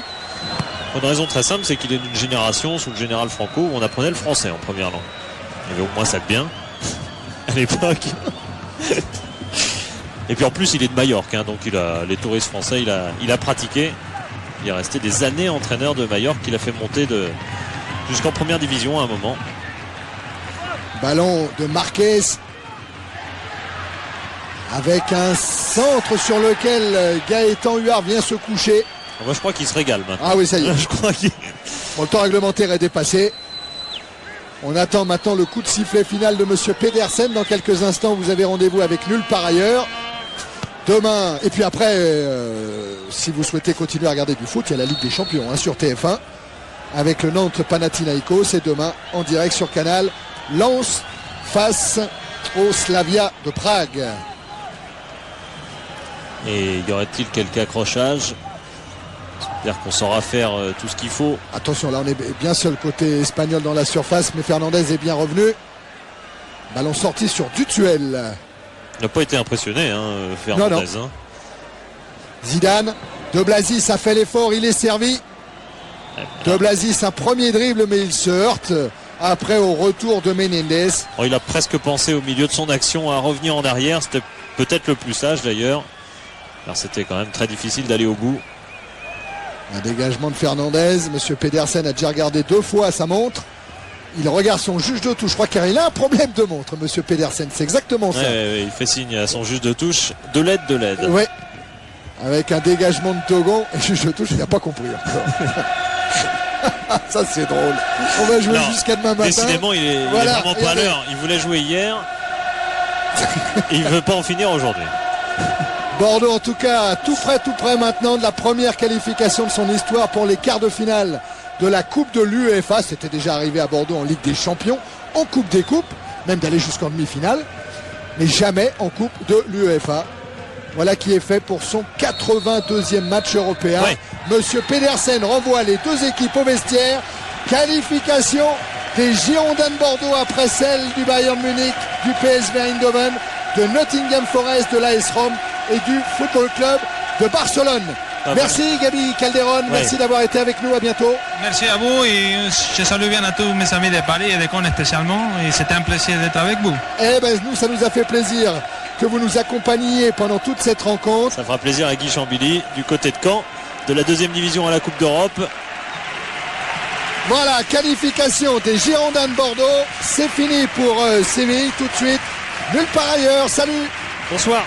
Pour une raison très simple, c'est qu'il est d'une génération sous le général Franco où on apprenait le français en première langue. Il y avait au moins ça de bien à l'époque. Et puis en plus, il est de Majorque, hein, donc les touristes français, il a pratiqué. Il est resté des années entraîneur de Majorque, qu'il a fait monter jusqu'en première division à un moment. Ballon de Marquez avec un centre sur lequel Gaëtan Huard vient se coucher. Moi, je crois qu'il se régale maintenant. Ah oui, ça y est. Je crois qu'il... Bon, le temps réglementaire est dépassé. On attend maintenant le coup de sifflet final de Monsieur Pedersen. Dans quelques instants, vous avez rendez-vous avec Nulle part ailleurs. Demain, et puis après, si vous souhaitez continuer à regarder du foot, il y a la Ligue des Champions sur TF1 avec le Nantes Panathinaikos. Et demain, en direct sur Canal, Lens face au Slavia de Prague. Et y aurait-il quelques accrochages? C'est-à-dire qu'on saura faire tout ce qu'il faut. Attention, là on est bien seul côté espagnol dans la surface, mais Fernandez est bien revenu. Ballon sorti sur Dutuel. Il n'a pas été impressionné, Fernandez. Non. Zidane, De Blasis a fait l'effort, il est servi. De Blasis, un premier dribble, mais il se heurte après au retour de Menendez. Il a presque pensé au milieu de son action à revenir en arrière. C'était peut-être le plus sage d'ailleurs. Alors c'était quand même très difficile d'aller au bout. Un dégagement de Fernandez. Monsieur Pedersen a déjà regardé 2 fois sa montre. Il regarde son juge de touche. Je crois qu'il a un problème de montre, Monsieur Pedersen. C'est exactement ça. Ouais, il fait signe à son juge de touche. De l'aide. Oui. Avec un dégagement de Togon. Et le juge de touche, il n'a pas compris encore. Ça, c'est drôle. On va jouer jusqu'à demain matin. Décidément, il est vraiment pas à l'heure. Il voulait jouer hier. Et il ne veut pas en finir aujourd'hui. Bordeaux en tout cas tout près maintenant de la première qualification de son histoire pour les quarts de finale de la Coupe de l'UEFA. C'était déjà arrivé à Bordeaux en Ligue des Champions, en Coupe des Coupes, même d'aller jusqu'en demi-finale, mais jamais en Coupe de l'UEFA. Voilà qui est fait pour son 82e match européen. Ouais. Monsieur Pedersen renvoie les 2 équipes au vestiaire. Qualification des Girondins de Bordeaux après celle du Bayern Munich, du PSV Eindhoven, de Nottingham Forest, de l'AS Rome et du Football Club de Barcelone. Merci Gabi Calderon, merci d'avoir été avec nous, à bientôt. Merci à vous et je salue bien à tous mes amis de Paris et de Caen spécialement, et c'était un plaisir d'être avec vous. Eh ben nous, ça nous a fait plaisir que vous nous accompagniez pendant toute cette rencontre. Ça fera plaisir à Guy Chambilly du côté de Caen, de la 2e division à la Coupe d'Europe. Voilà, qualification des Girondins de Bordeaux, c'est fini pour Séville tout de suite. Nulle part ailleurs, salut. Bonsoir.